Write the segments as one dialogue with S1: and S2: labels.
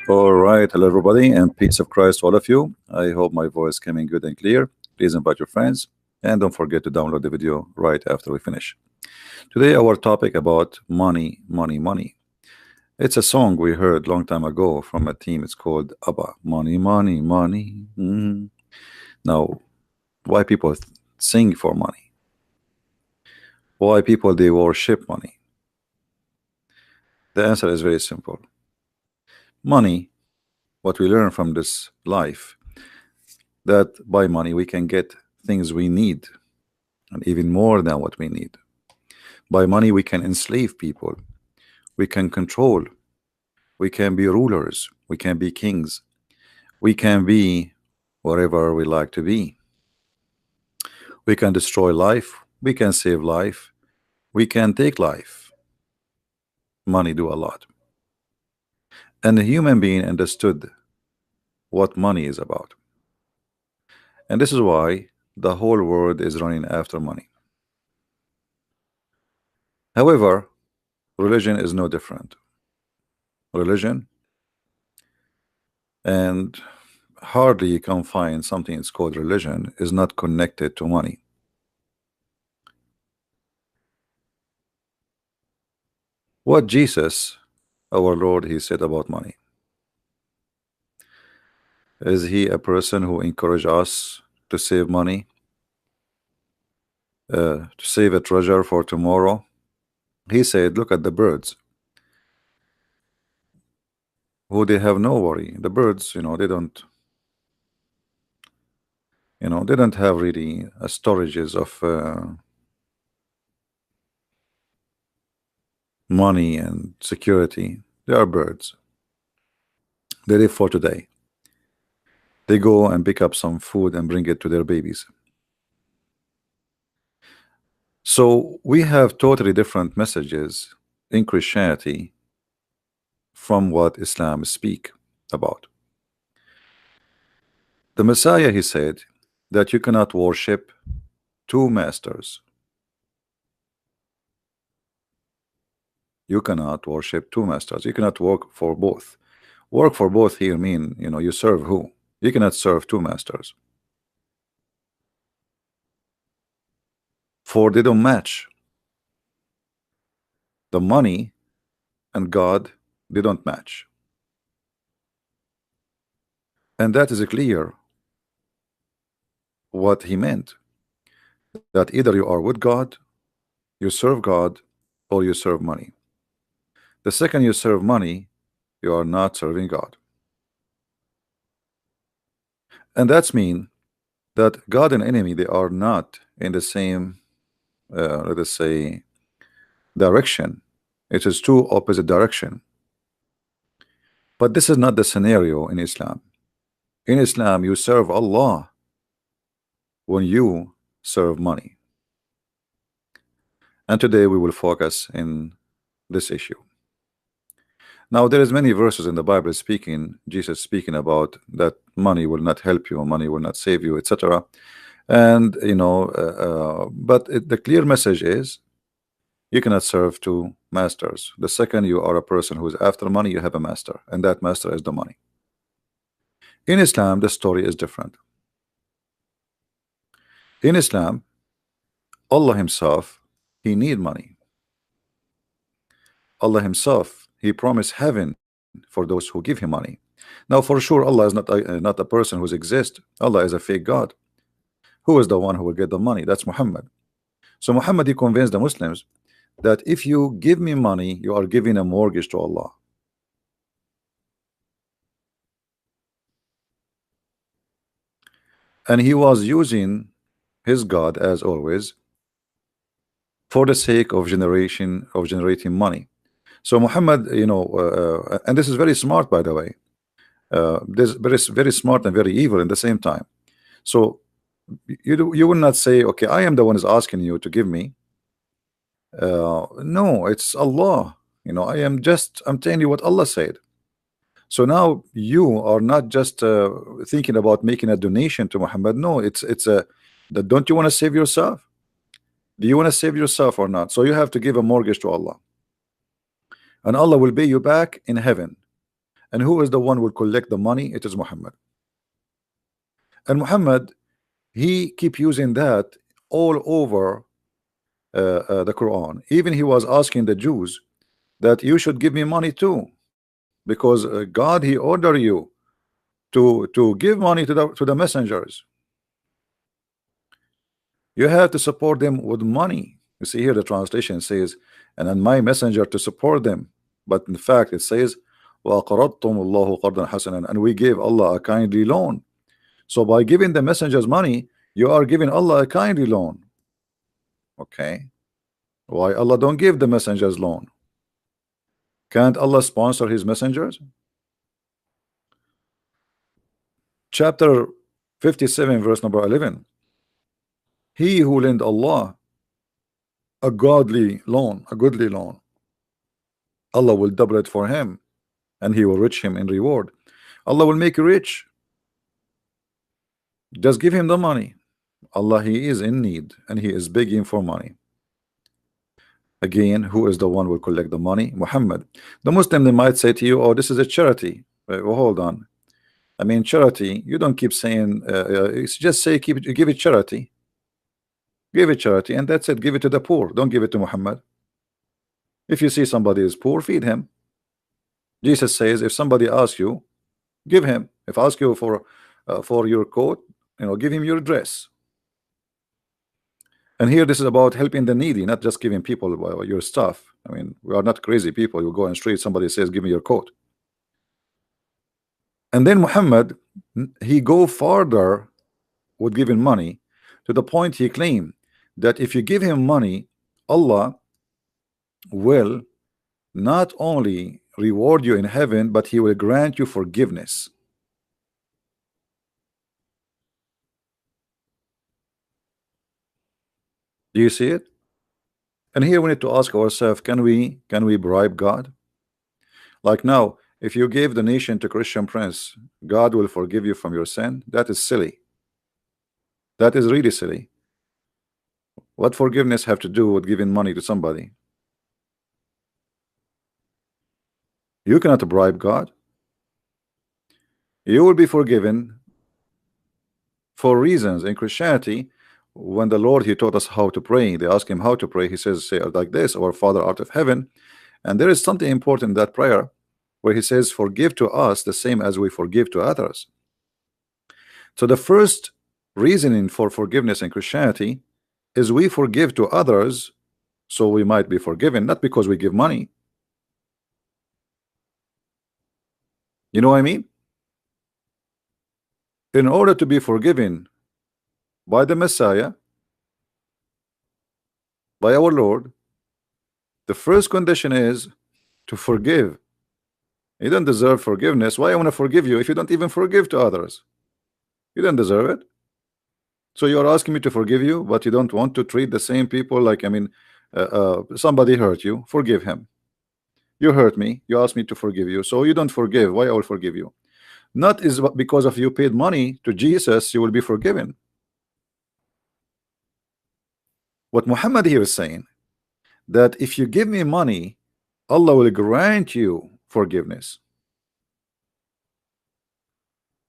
S1: All right, hello everybody, and peace of Christ to all of you. I hope my voice came in good and clear. Please invite your friends, and don't forget to download the video right after we finish. Today, our topic about money, money, money. It's a song we heard long time ago from a team. It's called ABBA. Money, money, money. Now, why people sing for money? Why people they worship money? The answer is very simple. Money, what we learn from this life, that by money we can get things we need, and even more than what we need. By money we can enslave people, we can control, we can be rulers, we can be kings, we can be whatever we like to be. We can destroy life, we can save life, we can take life. Money do a lot. And the human being understood what money is about. And this is why the whole world is running after money. However, religion is no different. Religion, and hardly you can find something that's called religion, is not connected to money. What Jesus, our Lord, he said about money? Is he a person who encouraged us to save money, to save a treasure for tomorrow? He said, look at the birds, who they have no worry. The birds, they don't, they don't have really storages of money and security. They are birds. They live for today. They go and pick up some food and bring it to their babies. So we have totally different messages in Christianity from what Islam speak about. The Messiah, he said that you cannot worship two masters. You cannot worship two masters. You cannot work for both. Work for both here mean, you serve who? You cannot serve two masters. For they don't match. The money and God, they don't match. And that is clear what he meant. That either you are with God, you serve God, or you serve money. The second you serve money, you are not serving God. And that's mean that God and enemy, they are not in the same, let us say, direction. It is two opposite direction. But this is not the scenario in Islam. In Islam, you serve Allah when you serve money. And today we will focus in this issue. Now there is many verses in the Bible speaking, Jesus speaking about that money will not help you, money will not save you, etc. And but the clear message is you cannot serve two masters. The second you are a person who is after money, you have a master, and that master is the money. In Islam, the story is different. In Islam, Allah himself, he need money. Allah himself, he promised heaven for those who give him money. Now for sure Allah is not a person who exists. Allah is a fake God. Who is the one who will get the money? That's Muhammad. So Muhammad, he convinced the Muslims that if you give me money, you are giving a mortgage to Allah. And he was using his God, as always, for the sake of generating money. So Muhammad, and this is very smart, by the way. This very smart and very evil in the same time. So you will not say, okay, I am the one who's asking you to give me. No, it's Allah. I'm telling you what Allah said. So now you are not just thinking about making a donation to Muhammad. No, don't you want to save yourself? Do you want to save yourself or not? So you have to give a mortgage to Allah, and Allah will pay you back in heaven. And who is the one who will collect the money? It is Muhammad. And Muhammad, he keep using that all over the Quran. Even he was asking the Jews that you should give me money too, because God, he ordered you to give money to the messengers. You have to support them with money. You see here the translation says, and on my messenger to support them, but in fact it says, وَأَقْرَضْتُمُ اللَّهُ قَرْضًا حَسَنًا, and we gave Allah a kindly loan. So by giving the messengers money, you are giving Allah a kindly loan. Okay, why Allah don't give the messengers loan? Can't Allah sponsor his messengers? Chapter 57 verse number 11, he who lend Allah a godly loan, a goodly loan, Allah will double it for him, and he will rich him in reward. Allah will make you rich. Just give him the money. Allah, he is in need and he is begging for money. Again, who is the one who will collect the money? Muhammad. The Muslim, they might say to you, oh, this is a charity. Well, hold on. I mean, charity, you don't keep saying just say give it charity. Give it charity, and that's it. Give it to the poor. Don't give it to Muhammad. If you see somebody is poor, feed him. Jesus says, if somebody asks you, give him. If ask you for your coat, give him your dress. And here this is about helping the needy, not just giving people your stuff. I mean, we are not crazy people. You go on the street, somebody says, give me your coat. And then Muhammad, he go farther with giving money, to the point he claimed that if you give him money, Allah will not only reward you in heaven, but he will grant you forgiveness. Do you see it? And here we need to ask ourselves, can we bribe God? Like now, if you gave the nation to Christian prince, God will forgive you from your sin. That is silly. That is really silly. What forgiveness have to do with giving money to somebody? You cannot bribe God. You will be forgiven for reasons. In Christianity, when the Lord, he taught us how to pray, they asked him how to pray. He says, say like this, our Father art of heaven. And there is something important in that prayer where he says, forgive to us the same as we forgive to others. So the first reasoning for forgiveness in Christianity is we forgive to others so we might be forgiven, not because we give money. You know what I mean? In order to be forgiven by the Messiah, by our Lord, the first condition is to forgive. You don't deserve forgiveness. Why I want to forgive you if you don't even forgive to others? You don't deserve it. So you're asking me to forgive you, but you don't want to treat the same people like, I mean, somebody hurt you, forgive him. You hurt me, you asked me to forgive you, so you don't forgive. Why I will forgive you? Not is because of you paid money to Jesus, you will be forgiven. What Muhammad here is saying, that if you give me money, Allah will grant you forgiveness.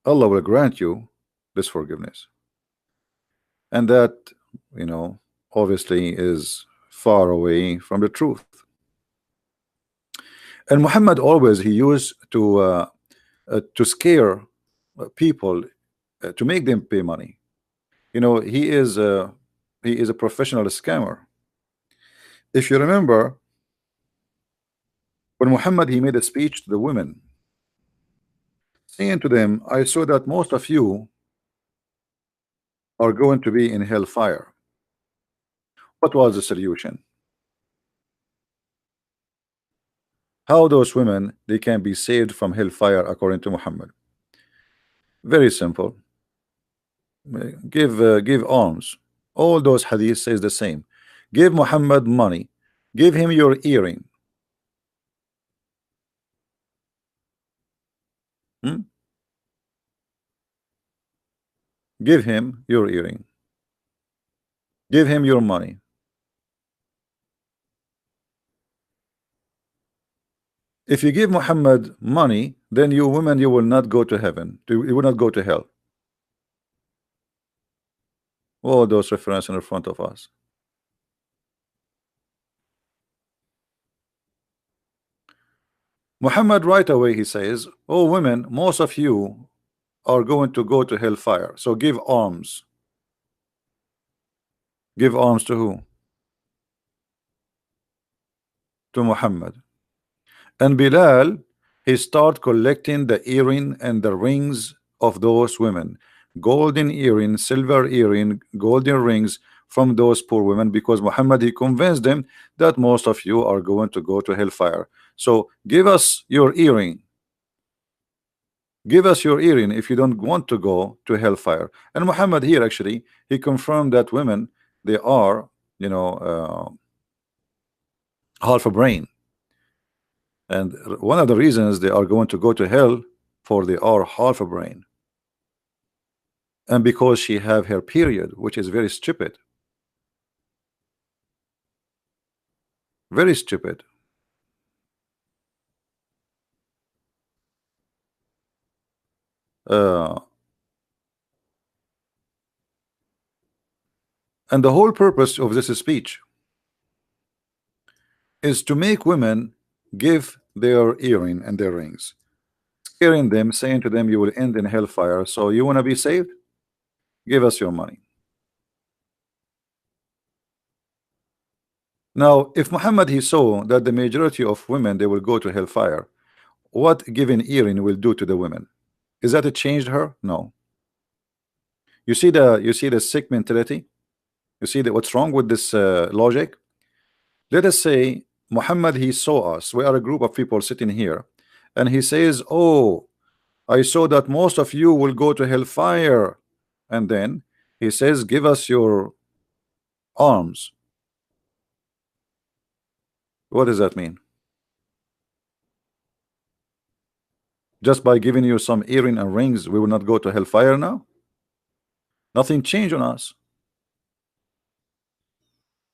S1: Allah will grant you this forgiveness. And that, obviously is far away from the truth. And Muhammad always, he used to scare people, to make them pay money. He is a professional scammer. If you remember, when Muhammad, he made a speech to the women, saying to them, I saw that most of you are going to be in hellfire. What was the solution? How those women, they can be saved from hellfire according to Muhammad? Very simple. Give alms. All those hadiths says the same. Give Muhammad money. Give him your earring. Give him your earring. Give him your money. If you give Muhammad money, then you women, you will not go to heaven. You will not go to hell. All those references in front of us. Muhammad right away he says, "Oh women, most of you are going to go to hellfire. So give alms." Give alms to who? To Muhammad. And Bilal, he start collecting the earring and the rings of those women, golden earring, silver earring, golden rings from those poor women, because Muhammad he convinced them that most of you are going to go to hellfire. So give us your earring. Give us your earring if you don't want to go to hellfire. And Muhammad here actually he confirmed that women, they are, you know, half a brain. And one of the reasons they are going to go to hell, for they are half a brain. And because she have her period, which is very stupid. Very stupid. And the whole purpose of this speech is to make women give their earring and their rings, scaring them, saying to them, you will end in hellfire. So you want to be saved? Give us your money. Now, if Muhammad he saw that the majority of women they will go to hellfire, what giving earring will do to the women? Is that it changed her? No. You see the sick mentality. You see that what's wrong with this logic. Let us say Muhammad he saw us. We are a group of people sitting here, and he says, "Oh, I saw that most of you will go to hellfire," and then he says, "Give us your arms." What does that mean? Just by giving you some earring and rings, we will not go to hellfire now? Nothing changed on us.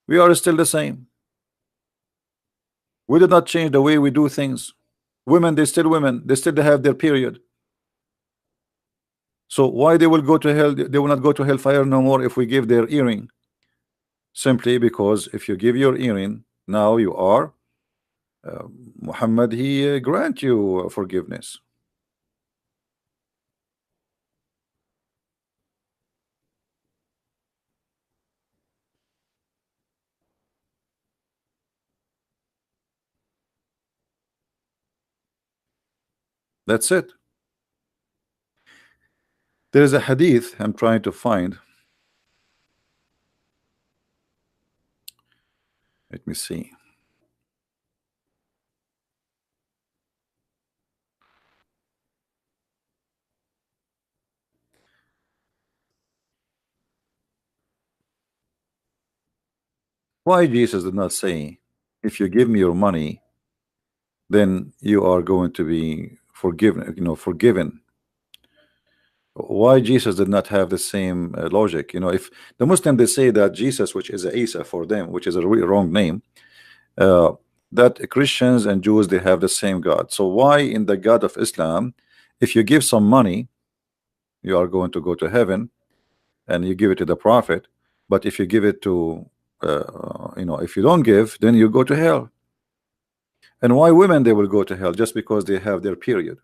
S1: We are still the same. We did not change the way we do things. Women, they still women. They still have their period. So why they will go to hell? They will not go to hellfire no more if we give their earring. Simply because if you give your earring, now you are Muhammad, he grant you forgiveness. That's it. There is a hadith I'm trying to find. Let me see. Why Jesus did not say, if you give me your money, then you are going to be forgiven, forgiven. Why Jesus did not have the same logic? If the Muslim they say that Jesus, which is Isa for them, which is a really wrong name, that Christians and Jews they have the same God. So why in the God of Islam, if you give some money, you are going to go to heaven, and you give it to the Prophet, but if you give it to if you don't give, then you go to hell. And why women they will go to hell? Just because they have their period,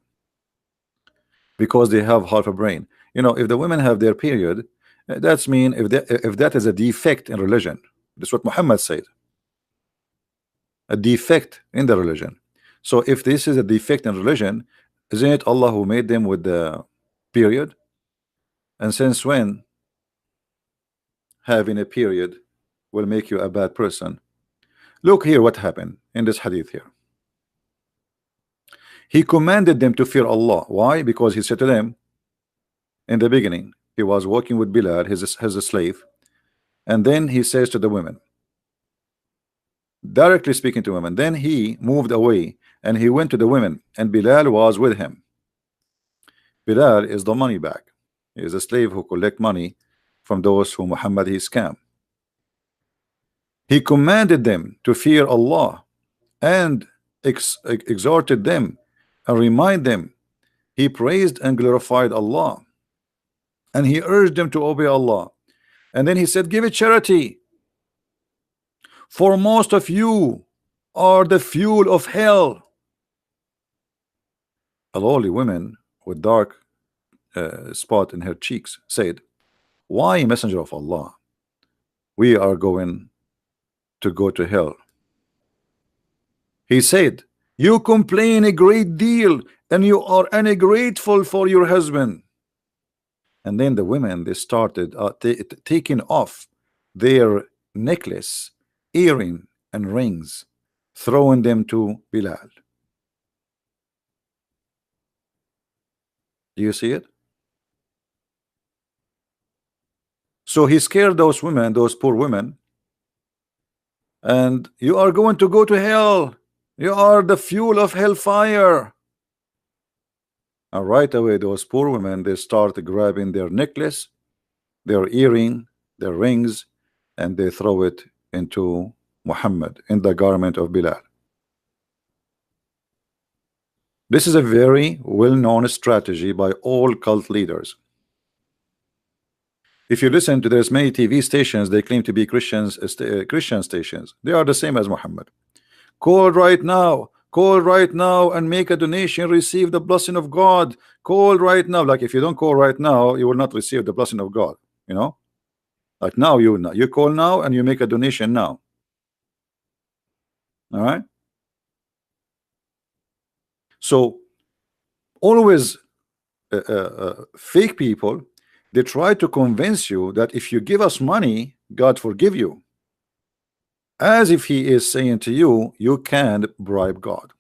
S1: because they have half a brain. If the women have their period, that's mean if that is a defect in religion. That's what Muhammad said, a defect in the religion. So if this is a defect in religion, isn't it Allah who made them with the period? And since when having a period will make you a bad person? Look here what happened in this hadith here. He commanded them to fear Allah. Why? Because he said to them in the beginning, he was working with Bilal, his slave, and then he says to the women, directly speaking to women, then he moved away and he went to the women, and Bilal was with him. Bilal is the money bag. He is a slave who collect money from those who Muhammad he scam. He commanded them to fear Allah and exhorted them and remind them. He praised and glorified Allah, and he urged them to obey Allah. And then he said, give it charity, for most of you are the fuel of hell. A lowly woman with dark spot in her cheeks said, why, messenger of Allah, we are going to go to hell? He said, you complain a great deal and you are ungrateful for your husband. And then the women, they started taking off their necklace, earring and rings, throwing them to Bilal. Do you see it? So he scared those women, those poor women, and you are going to go to hell. You are the fuel of hellfire. And right away, those poor women, they start grabbing their necklace, their earring, their rings, and they throw it into Muhammad, in the garment of Bilal. This is a very well-known strategy by all cult leaders. If you listen to, there's many TV stations, they claim to be Christian stations. They are the same as Muhammad. Call right now. Call right now and make a donation, receive the blessing of God. Call right now. Like if you don't call right now, you will not receive the blessing of God. You know, like now you call now and you make a donation now. All right. So always fake people, they try to convince you that if you give us money, God forgive you, as if he is saying to you, you can bribe God.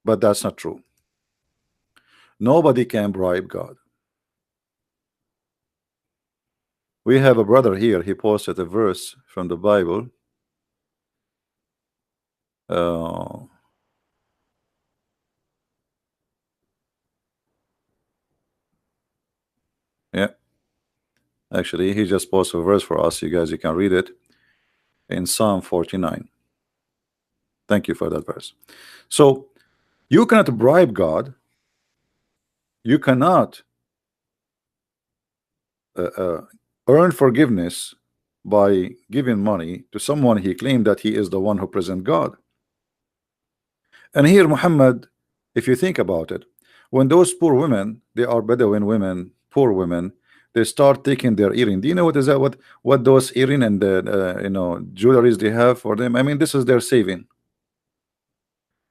S1: But that's not true. Nobody can bribe God. We have a brother here, he posted a verse from the Bible. Yeah, actually he just posted a verse for us. You guys, you can read it in Psalm 49. Thank you for that verse. So you cannot bribe God. You cannot earn forgiveness by giving money to someone he claimed that he is the one who presents God. And here Muhammad, if you think about it, when those poor women, they are Bedouin women, poor women, they start taking their earring. Do you know what is that? What those earring and the you know, jewelries they have for them? I mean, this is their saving.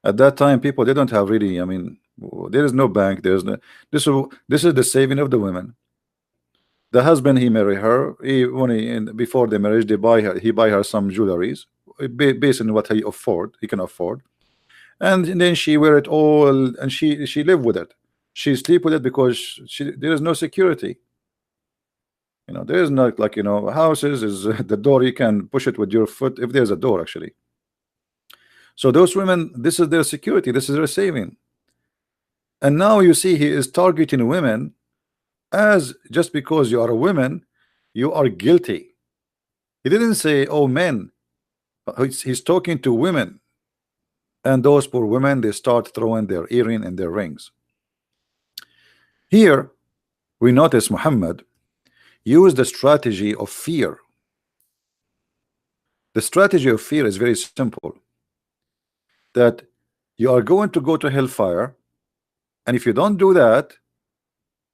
S1: At that time, people, they don't have really, I mean, there is no bank, there's no, this is the saving of the women. The husband, he marry her, before the marriage, he buy her some jewelries based on what he can afford, and then she wear it all, and she live with it, she sleep with it, because there is no security. You know, there is not like, you know, houses is the door, you can push it with your foot if there's a door actually. So those women, this is their security, this is their saving. And now you see he is targeting women, as just because you are a woman, you are guilty. He didn't say, oh, men. He's talking to women. And those poor women, they start throwing their earring and their rings. Here, we notice Muhammad used the strategy of fear. The strategy of fear is very simple. That you are going to go to hellfire, and if you don't do that,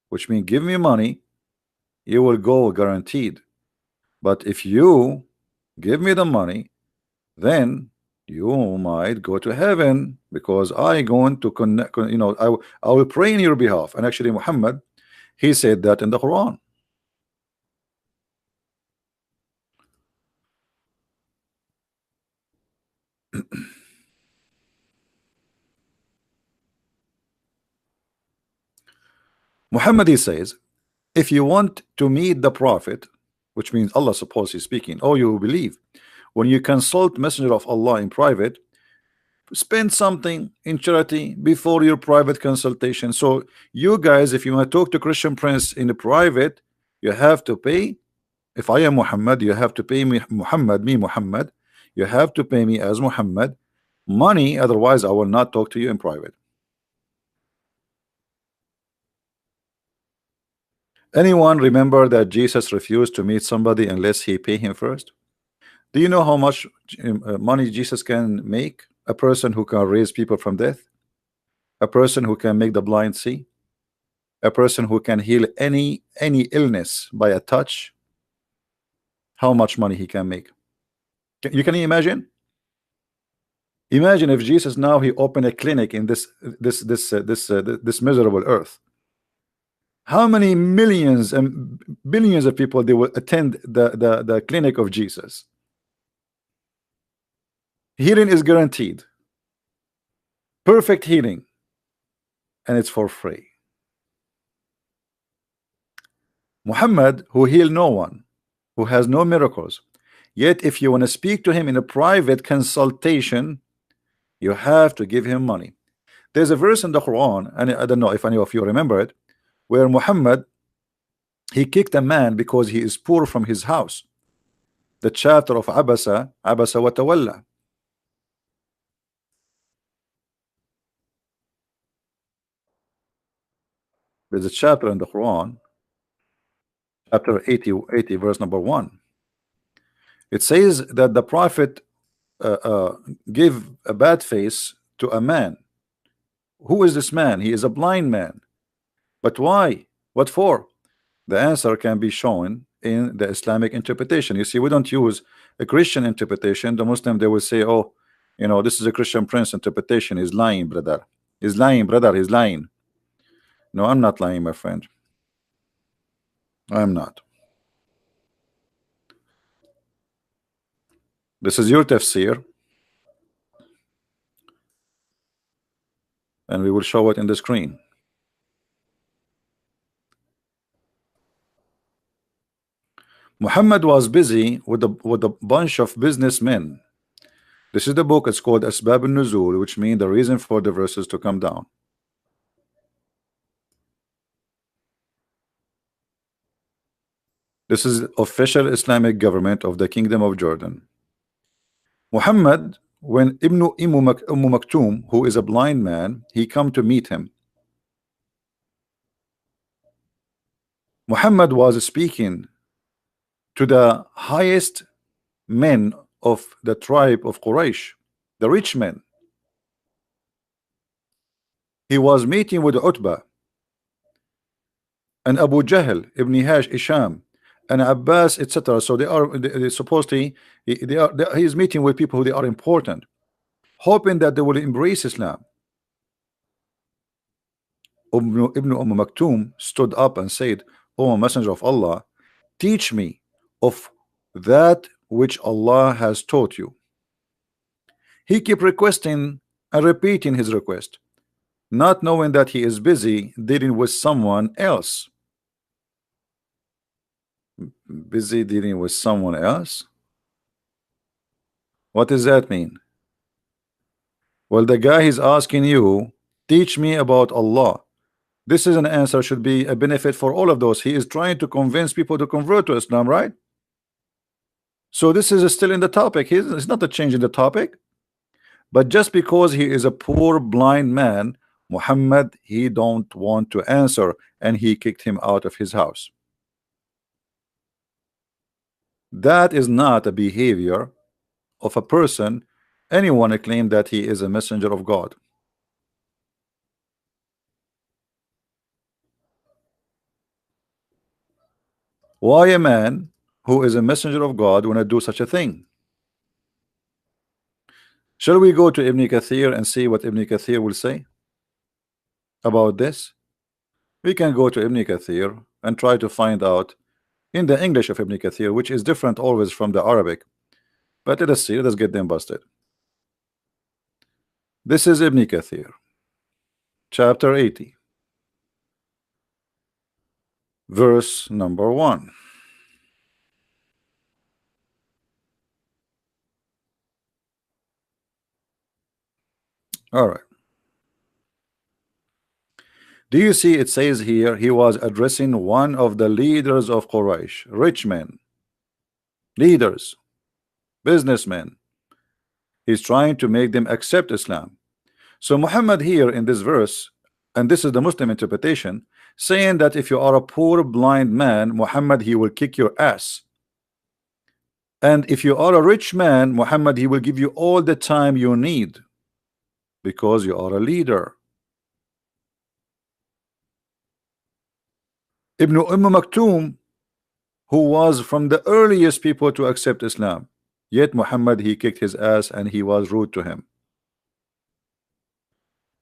S1: which means give me money, you will go guaranteed. But if you give me the money, then you might go to heaven, because I going to connect, you know, I will pray in your behalf. And actually Muhammad, he said that in the Quran. Muhammad, he says, if you want to meet the Prophet, which means Allah supposedly speaking, oh, you believe, when you consult Messenger of Allah in private, spend something in charity before your private consultation. So you guys, if you want to talk to Christian Prince in the private, you have to pay. If I am Muhammad, you have to pay me, Muhammad, You have to pay me as Muhammad money, otherwise I will not talk to you in private. Anyone remember that Jesus refused to meet somebody unless he pay him first? Do you know how much money Jesus can make? A person who can raise people from death, a person who can make the blind see, a person who can heal any illness by a touch. How much money he can make? You can imagine? Imagine if Jesus now he opened a clinic in this miserable earth. How many millions and billions of people they will attend the clinic of Jesus? Healing is guaranteed, perfect healing, and it's for free. Muhammad, who healed no one, who has no miracles, yet if you want to speak to him in a private consultation, you have to give him money. There's a verse in the Quran, and I don't know if any of you remember it, where Muhammad he kicked a man because he is poor from his house. The chapter of Abasa wa Tawalla. There's a chapter in the Quran, chapter 80 verse number 1. It says that the Prophet gave a bad face to a man. Who is this man? He is a blind man. But why? What for? The answer can be shown in the Islamic interpretation. You see, we don't use a Christian interpretation. The Muslim, they will say, oh, you know, this is a Christian Prince interpretation. He's lying, brother. He's lying, brother. He's lying. No, I'm not lying, my friend. I'm not. This is your tafsir, and we will show it in the screen. Muhammad was busy with a bunch of businessmen. This is the book. It's called Asbab al-Nuzul, which means the reason for the verses to come down. This is official Islamic government of the Kingdom of Jordan. Muhammad, when Ibn Maktoum, who is a blind man, he come to meet him. Muhammad was speaking to the highest men of the tribe of Quraysh, the rich men. He was meeting with Utbah and Abu Jahl, Ibn Hisham, and Abbas, etc. So they supposedly he is meeting with people who they are important, hoping that they will embrace Islam. Ibn Maktoum stood up and said, "O Messenger of Allah, teach me of that which Allah has taught you." He kept requesting and repeating his request, not knowing that he is busy dealing with someone else. Busy dealing with someone else? What does that mean? Well, the guy is asking you, teach me about Allah. This is an answer, should be a benefit for all of those. He is trying to convince people to convert to Islam, right? So this is still in the topic. It's not a change in the topic. But just because he is a poor blind man, Muhammad, he don't want to answer, and he kicked him out of his house. That is not a behavior of a person, anyone claim that he is a messenger of God. Why a man who is a messenger of God want to do such a thing? Shall we go to Ibn Kathir and see what Ibn Kathir will say about this? We can go to Ibn Kathir and try to find out in the English of Ibn Kathir, which is different always from the Arabic. But let us see, let us get them busted. This is Ibn Kathir, chapter 80, verse number 1. All right. Do you see it says here he was addressing one of the leaders of Quraysh, rich men, leaders, businessmen. He's trying to make them accept Islam. So Muhammad here in this verse, and this is the Muslim interpretation, saying that if you are a poor blind man, Muhammad, he will kick your ass. And if you are a rich man, Muhammad, he will give you all the time you need because you are a leader. Ibn Maktoum, who was from the earliest people to accept Islam, yet Muhammad, he kicked his ass and he was rude to him.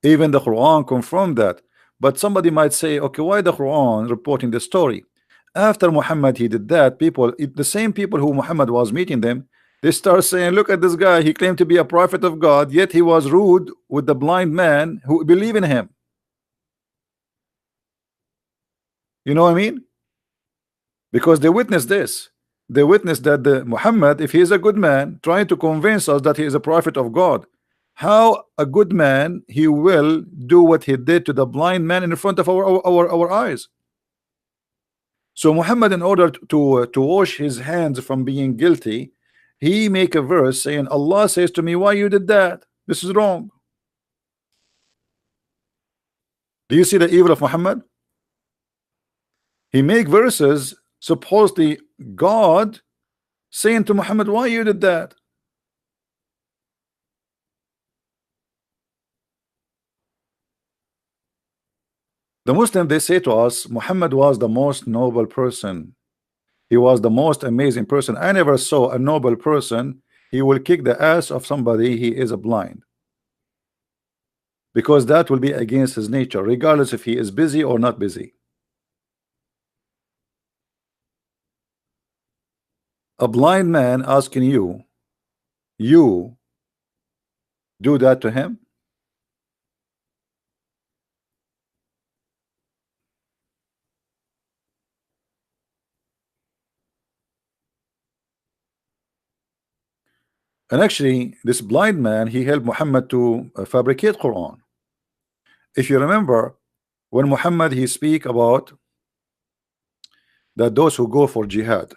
S1: Even the Quran confirmed that. But somebody might say, okay, why the Quran reporting the story? After Muhammad he did that, people, the same people who Muhammad was meeting them, they start saying, look at this guy, he claimed to be a prophet of God, yet he was rude with the blind man who believe in him. You know what I mean? Because they witnessed this. They witnessed that the Muhammad, if he is a good man, trying to convince us that he is a prophet of God, how a good man he will do what he did to the blind man in front of our eyes. So Muhammad, in order to wash his hands from being guilty, he make a verse saying, Allah says to me, why you did that? This is wrong. Do you see the evil of Muhammad? He make verses supposedly God saying to Muhammad, why you did that? The Muslim, they say to us, Muhammad was the most noble person. He was the most amazing person. I never saw a noble person. He will kick the ass of somebody he is blind, because that will be against his nature, regardless if he is busy or not busy. A blind man asking you do that to him? And actually, this blind man, he helped Muhammad to fabricate Quran. If you remember, when Muhammad he speak about that those who go for jihad,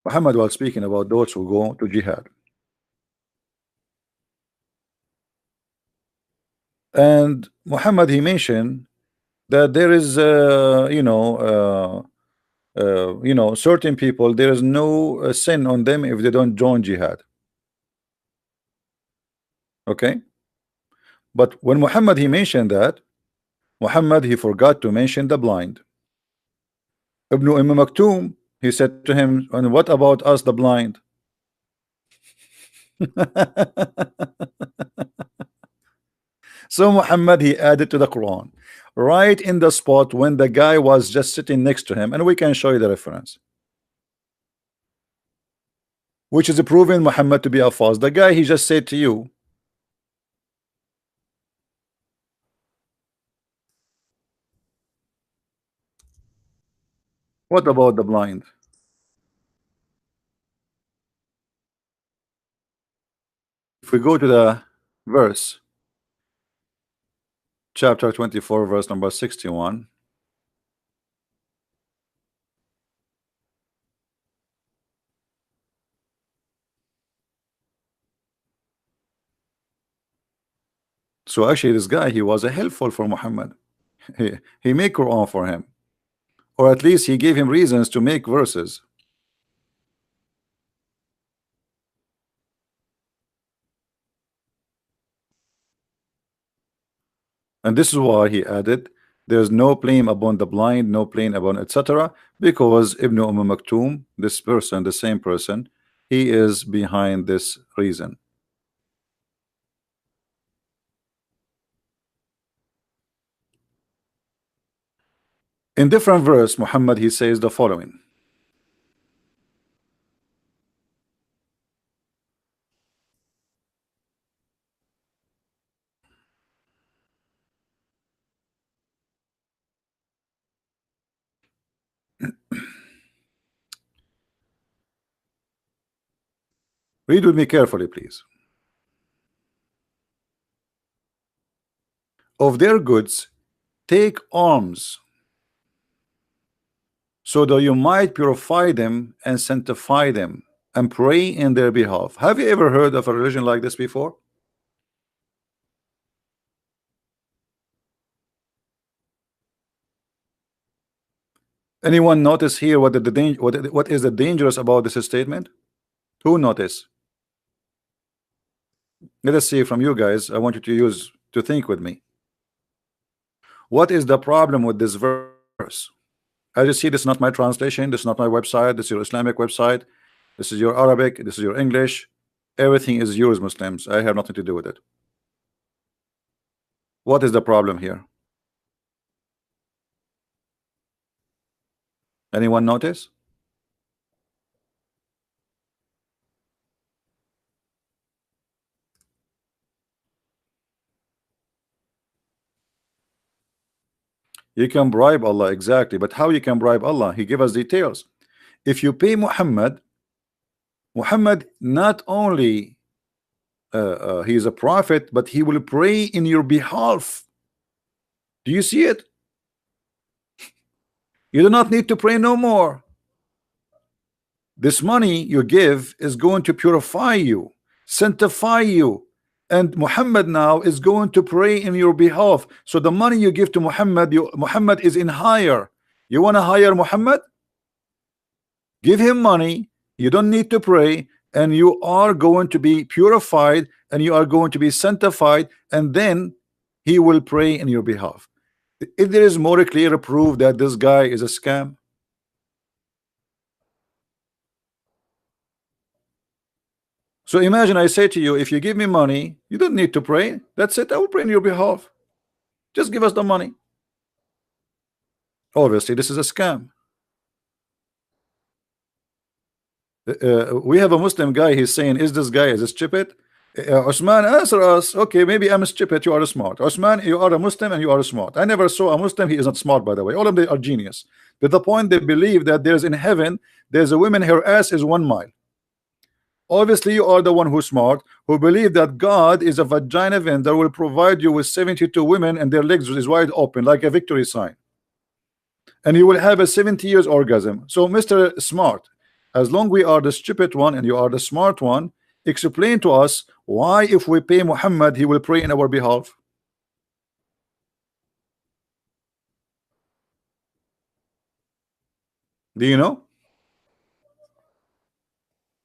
S1: Muhammad was speaking about those who go to jihad. And Muhammad he mentioned that there is certain people, there is no sin on them if they don't join jihad. Okay, but when Muhammad he mentioned that, Muhammad he forgot to mention the blind. Ibn Maktoum, he said to him, and what about us the blind? So Muhammad he added to the Quran right in the spot when the guy was just sitting next to him, and we can show you the reference, which is proving Muhammad to be a false. The guy he just said to you, what about the blind? If we go to the verse, chapter 24, verse number 61. So actually this guy, he was a helpful for Muhammad. He made Quran for him, or at least he gave him reasons to make verses. And this is why he added, there's no blame upon the blind, no blame upon etc., because Ibn Maktoum, this person, the same person, he is behind this reason. In different verse, Muhammad he says the following. Read with me carefully, please. Of their goods take alms so that you might purify them and sanctify them and pray in their behalf. Have you ever heard of a religion like this before? Anyone notice here what what is the dangerous about this statement? Who notice? Let us see from you guys. I want you to think with me. What is the problem with this verse? As you see, this is not my translation, this is not my website, this is your Islamic website, this is your Arabic, this is your English. Everything is yours, Muslims. I have nothing to do with it. What is the problem here? Anyone notice? You can bribe Allah, exactly, but how you can bribe Allah? He gave us details. If you pay Muhammad not only he is a prophet, but he will pray in your behalf. Do you see it? You do not need to pray no more. This money you give is going to purify you, sanctify you, and Muhammad now is going to pray in your behalf. So the money you give to Muhammad, Muhammad is in hire. You want to hire Muhammad? Give him money. You don't need to pray, and you are going to be purified, and you are going to be sanctified, and then he will pray in your behalf. If there is more clear proof that this guy is a scam, so imagine I say to you, if you give me money, you don't need to pray. That's it. I will pray on your behalf. Just give us the money. Obviously, this is a scam. We have a Muslim guy. He's saying, "Is this guy is stupid?" Osman, answer us. Okay, maybe I'm stupid. You are smart. Osman, you are a Muslim and you are smart. I never saw a Muslim. He is not smart, by the way. All of them are genius. To the point they believe that there's in heaven, there's a woman. Her ass is 1 mile. Obviously, you are the one who's smart, who believe that God is a vagina vendor, will provide you with 72 women and their legs is wide open like a victory sign, and you will have a 70 years orgasm. So Mr. Smart, as long we are the stupid one and you are the smart one, explain to us why if we pay Muhammad he will pray in our behalf. Do you know,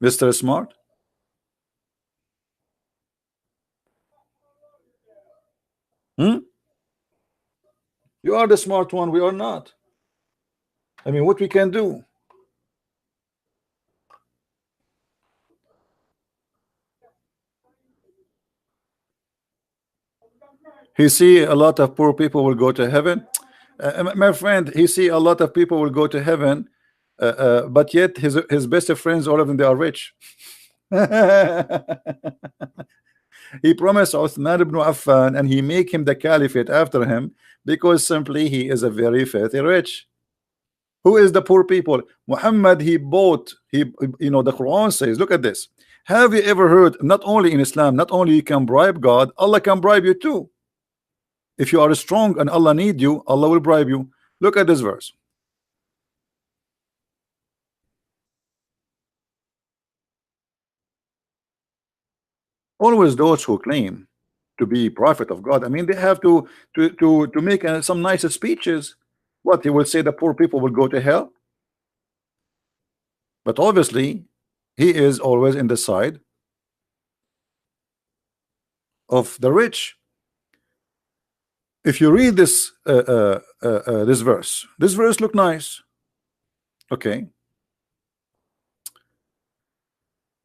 S1: Mr. Smart? You are the smart one, we are not. I mean, what we can do? He see a lot of poor people will go to heaven. My friend, he see a lot of people will go to heaven, but yet his best friends, all of them, they are rich. He promised Uthman ibn Affan, and he make him the caliphate after him because simply he is a very filthy rich. Who is the poor people? Muhammad, he bought, you know, the Quran says, look at this. Have you ever heard, not only in Islam, not only you can bribe God, Allah can bribe you too. If you are strong and Allah need you, Allah will bribe you. Look at this verse. Always those who claim to be prophet of God, I mean, they have to make some nice speeches. What, he will say the poor people will go to hell? But obviously he is always in the side of the rich. If you read this this verse look nice, okay.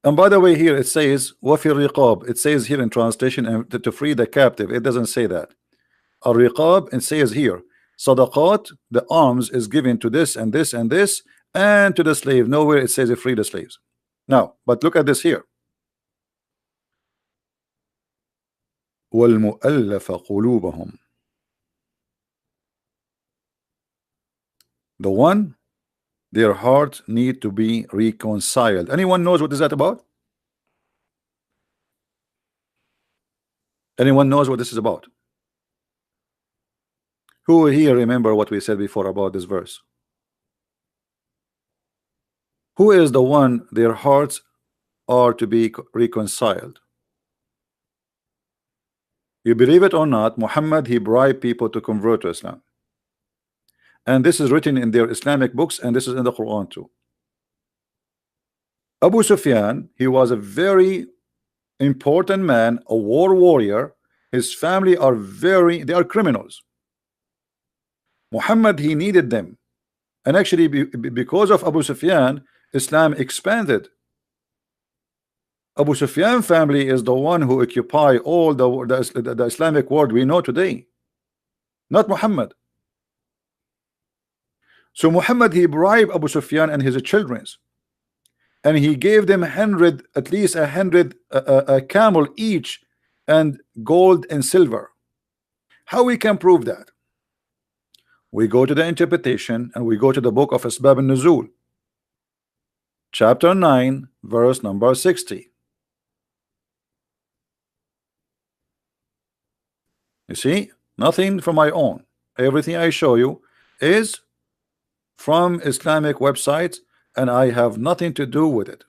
S1: And by the way, here it says وَفِي الرِّقَابِ. It says here in translation, and to free the captive. It doesn't say that. Al-riqab, it says here sadaqat, the alms is given to this and this and this, and to the slave. Nowhere it says free the slaves. Now, but look at this here. وَالْمُؤَلَّفَ قُلُوبَهُمْ. The one, their heart need to be reconciled. Anyone knows what is that about? Anyone knows what this is about? Who here remember what we said before about this verse? Who is the one their hearts are to be reconciled? You believe it or not, Muhammad, he bribed people to convert to Islam. And this is written in their Islamic books, and this is in the Quran too. Abu Sufyan, he was a very important man, a war warrior. His family are they are criminals. Muhammad, he needed them. And actually, because of Abu Sufyan, Islam expanded. Abu Sufyan family is the one who occupy all the Islamic world we know today, not Muhammad. So Muhammad, he bribed Abu Sufyan and his children, and he gave them at least 100 camel each, and gold and silver. How we can prove that? We go to the interpretation, and we go to the book of Asbab al-Nuzul, chapter 9, verse number 60. You see, nothing from my own. Everything I show you is from Islamic websites, and I have nothing to do with it.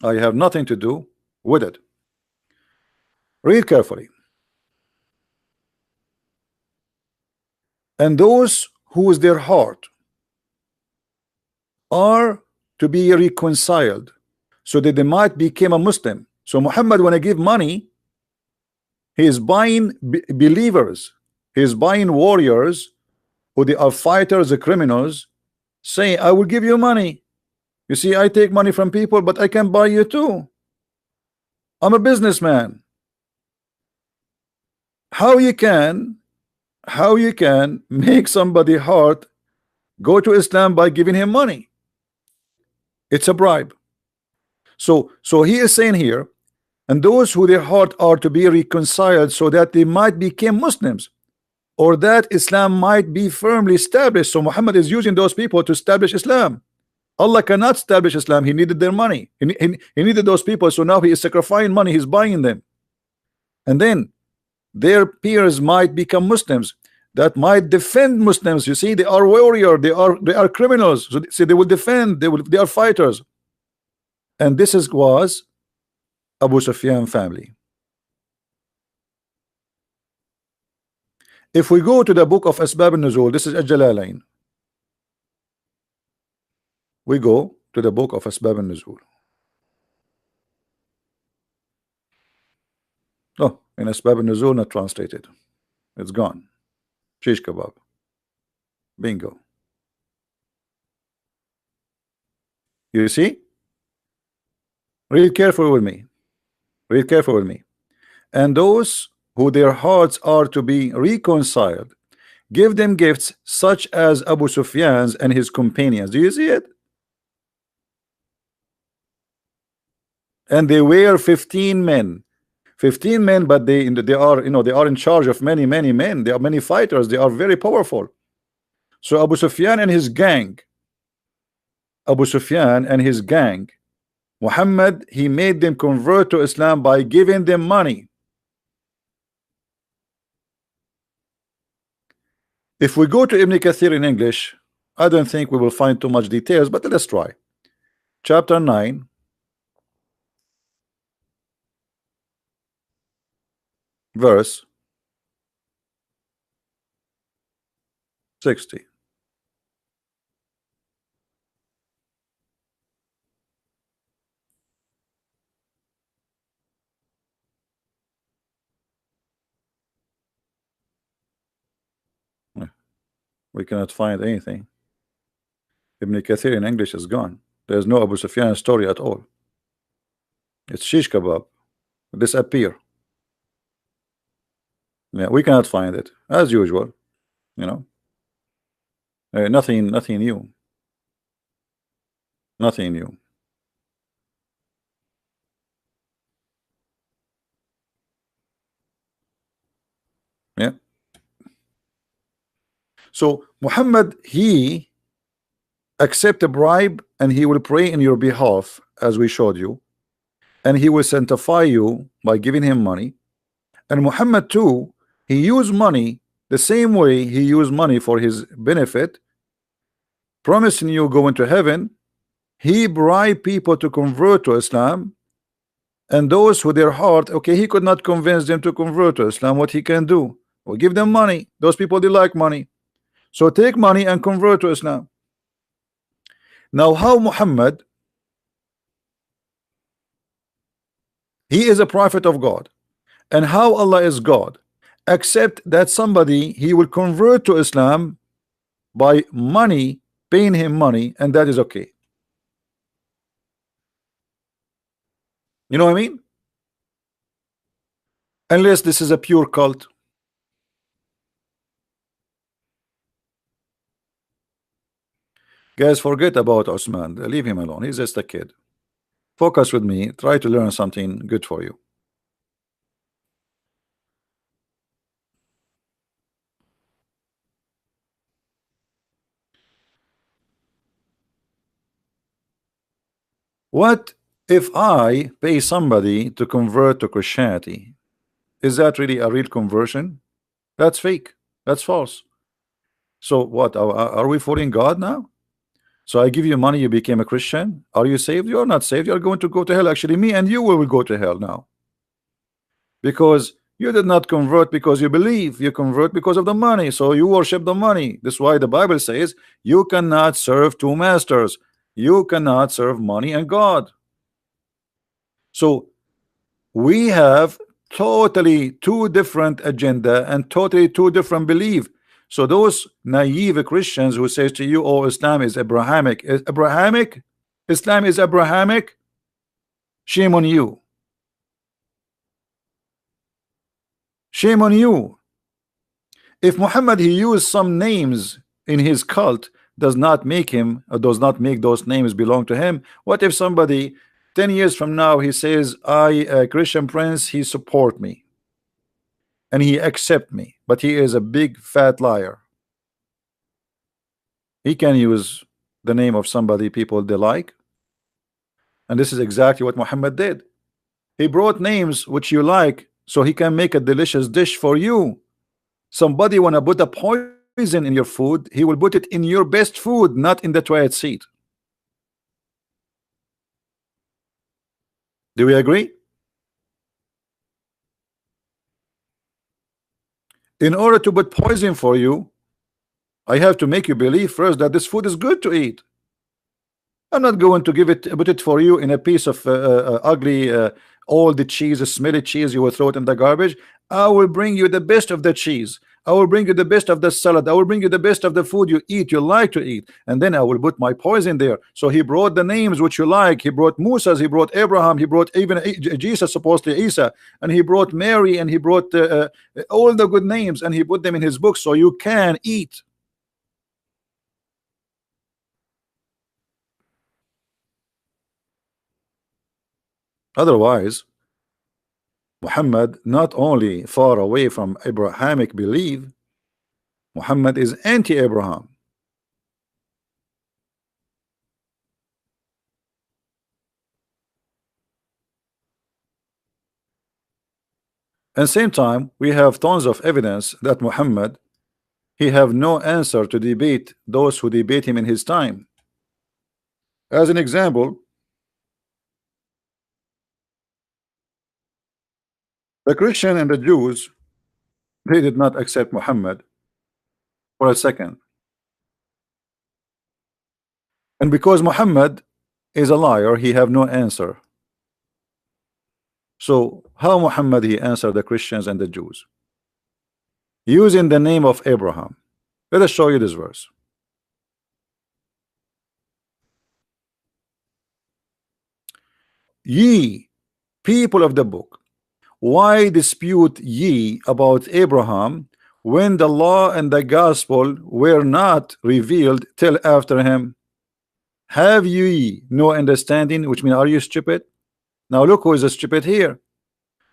S1: I have nothing to do with it. Read carefully. And those whose their heart are to be reconciled, so that they might become a Muslim. So Muhammad, when I give money, he is buying believers, he is buying warriors who they are fighters, criminals, saying, I will give you money. You see, I take money from people, but I can buy you too. I'm a businessman. How you can make somebody's heart go to Islam by giving him money? It's a bribe. So he is saying here, and those who their heart are to be reconciled, so that they might become Muslims, or that Islam might be firmly established. So Muhammad is using those people to establish Islam. Allah cannot establish Islam. He needed their money. He needed those people. So now he is sacrificing money. He's buying them, and then their peers might become Muslims that might defend Muslims. You see, they are warriors. They are criminals. So see, they will defend. They are fighters. And this was Abu Sufyan family. If we go to the book of Asbab al-Nuzul, this is Al-Jalalain. We go to the book of Asbab al-Nuzul. Oh, in Asbab al-Nuzul, not translated. It's gone. Shish kebab. Bingo. You see? Read carefully with me. Read carefully with me. And those who their hearts are to be reconciled, give them gifts such as Abu Sufyan's and his companions. Do you see it? And they were 15 men. 15 men, but they are, they are in charge of many men. They are many fighters. They are very powerful. So Abu Sufyan and his gang, Muhammad, he made them convert to Islam by giving them money. If we go to Ibn Kathir in English, I don't think we will find too much details, but let's try. Chapter 9, verse 60. We cannot find anything. Ibn Kathir in English is gone. There's no Abu Sufyan story at all. It's shish kebab. Disappear. Yeah, we cannot find it as usual. Nothing new. Nothing new. Yeah. So Muhammad, he accept a bribe, and he will pray in your behalf, as we showed you, and he will sanctify you by giving him money, And Muhammad too, he used money the same way he used money for his benefit, promising you going to heaven. He bribed people to convert to Islam, and those who their heart, okay, he could not convince them to convert to Islam. What he can do? Well, give them money. Those people, they like money, so take money and convert to Islam. Now, how Muhammad, he is a prophet of God, and how Allah is God, except that somebody he will convert to Islam by money, paying him money, and that is okay. You know what I mean? Unless this is a pure cult. Guys, forget about Osman. Leave him alone. He's just a kid. Focus with me. Try to learn something good for you. What if I pay somebody to convert to Christianity? Is that really a real conversion? That's fake. That's false. So what? Are we fooling God now? So I give you money, you became a Christian. Are you saved? You're not saved. You're going to go to hell. Actually, me and you will go to hell now. Because you did not convert because you believe. You convert because of the money. So you worship the money. That's why the Bible says you cannot serve two masters. You cannot serve money and God. So we have totally two different agenda and totally two different belief. So those naive Christians who says to you, oh, Islam is Abrahamic, Islam is Abrahamic, shame on you. Shame on you. If Muhammad he used some names in his cult, does not make him, or does not make those names belong to him. What if somebody 10 years from now he says, I, a Christian prince, he support me and he accept me, but he is a big fat liar? He can use the name of somebody people they like, and this is exactly what Muhammad did. He brought names which you like so he can make a delicious dish for you. Somebody wanna put a poison in your food, he will put it in your best food, not in the toilet seat. Do we agree? In order to put poison for you, I have to make you believe first that this food is good to eat. I'm not going to put it for you in a piece of ugly old cheese, smelly cheese. You will throw it in the garbage. I will bring you the best of the cheese. I will bring you the best of the salad. I will bring you the best of the food you eat, you like to eat, and then I will put my poison there. So he brought the names which you like. He brought Musa's, he brought Abraham, he brought even Jesus, supposedly Isa, and he brought Mary, and he brought all the good names, and he put them in his book so you can eat. Otherwise, Muhammad not only far away from Abrahamic belief, Muhammad is anti-Abraham. At the same time, we have tons of evidence that Muhammad he have no answer to debate those who debate him in his time. As an example, the Christian and the Jews, they did not accept Muhammad for a second. And because Muhammad is a liar, he have no answer. So how Muhammad he answered the Christians and the Jews? Using the name of Abraham. Let us show you this verse. Ye people of the book, why dispute ye about Abraham when the law and the gospel were not revealed till after him? Have ye no understanding? Which means, are you stupid? Now look who is stupid here.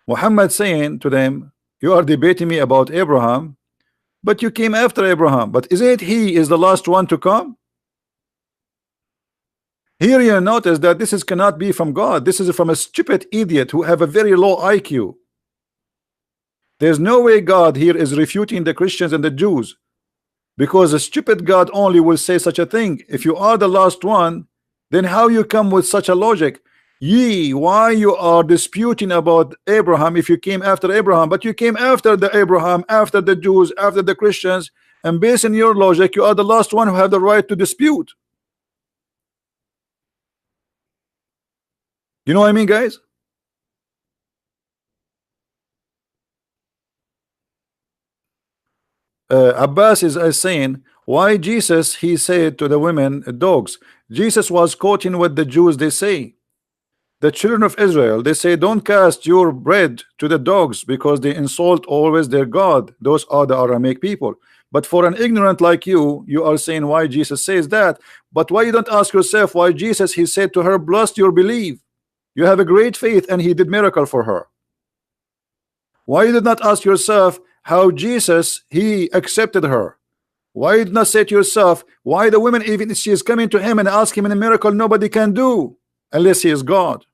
S1: Muhammad saying to them, you are debating me about Abraham, but you came after Abraham. But isn't it he is the last one to come? Here you notice that this cannot be from God. This is from a stupid idiot who have a very low IQ. There's no way God here is refuting the Christians and the Jews, because a stupid God only will say such a thing. If you are the last one, then how you come with such a logic? Ye, why you are disputing about Abraham if you came after Abraham? But you came after the Abraham, after the Jews, after the Christians, and based on your logic, you are the last one who have the right to dispute. You know what I mean, guys? Abbas is saying, why Jesus, he said to the women, dogs. Jesus was quoting what the Jews they say. The children of Israel, they say, don't cast your bread to the dogs, because they insult always their God. Those are the Aramaic people. But for an ignorant like you, you are saying why Jesus says that. But why you don't ask yourself why Jesus, he said to her, blessed your belief. You have a great faith, and he did miracle for her. Why you did not ask yourself how Jesus, he accepted her? Why you did not say to yourself, why the woman, even if she is coming to him and ask him in a miracle nobody can do unless he is God?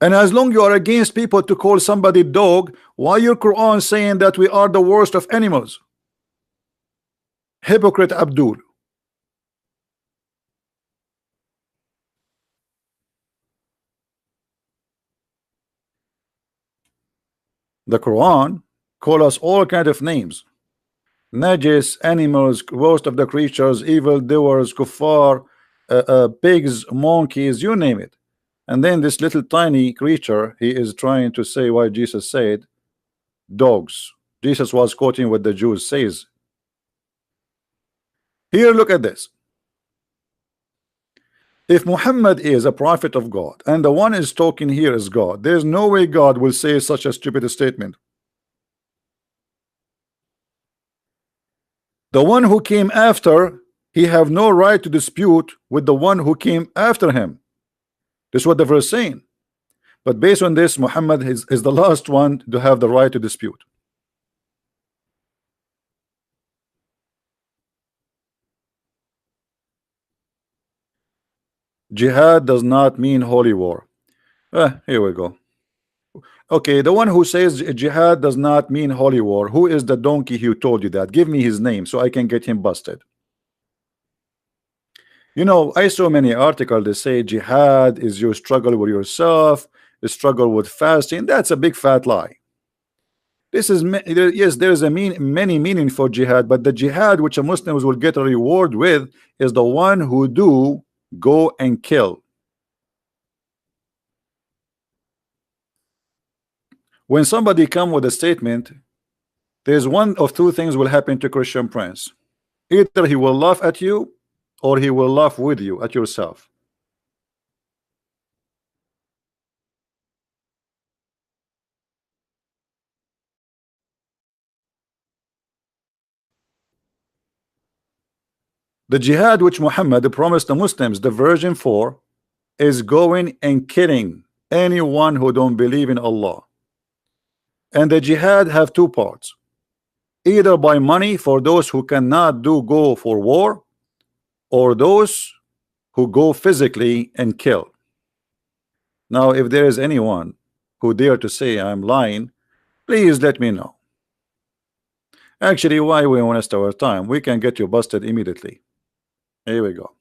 S1: And as long you are against people to call somebody dog, why your Quran saying that we are the worst of animals? Hypocrite Abdul. The Quran call us all kind of names. Najis, animals, worst of the creatures, evil doers, kuffar, pigs, monkeys, you name it. And then this little tiny creature, he is trying to say why Jesus said dogs. Jesus was quoting what the Jews says. Here, look at this. If Muhammad is a prophet of God and the one is talking here is God, there's no way God will say such a stupid statement. The one who came after, he have no right to dispute with the one who came after him. This is what the verse saying. But based on this, Muhammad is the last one to have the right to dispute. Jihad does not mean holy war. Here we go. Okay, the one who says jihad does not mean holy war, who is the donkey who told you that? Give me his name so I can get him busted. You know, I saw many articles that say jihad is your struggle with yourself, a struggle with fasting. That's a big fat lie. This is, yes, there is many meaning for jihad, but the jihad which a Muslims will get a reward with is the one who do go and kill. When somebody come with a statement, there's one of two things will happen to Christian Prince. Either he will laugh at you or he will laugh with you at yourself. The jihad which Muhammad promised the Muslims, the version 4, is going and killing anyone who don't believe in Allah. And the jihad have two parts, either by money for those who cannot go for war, or those who go physically and kill. Now if there is anyone who dare to say I'm lying, please let me know. Actually, why we waste our time? We can get you busted immediately. Here we go.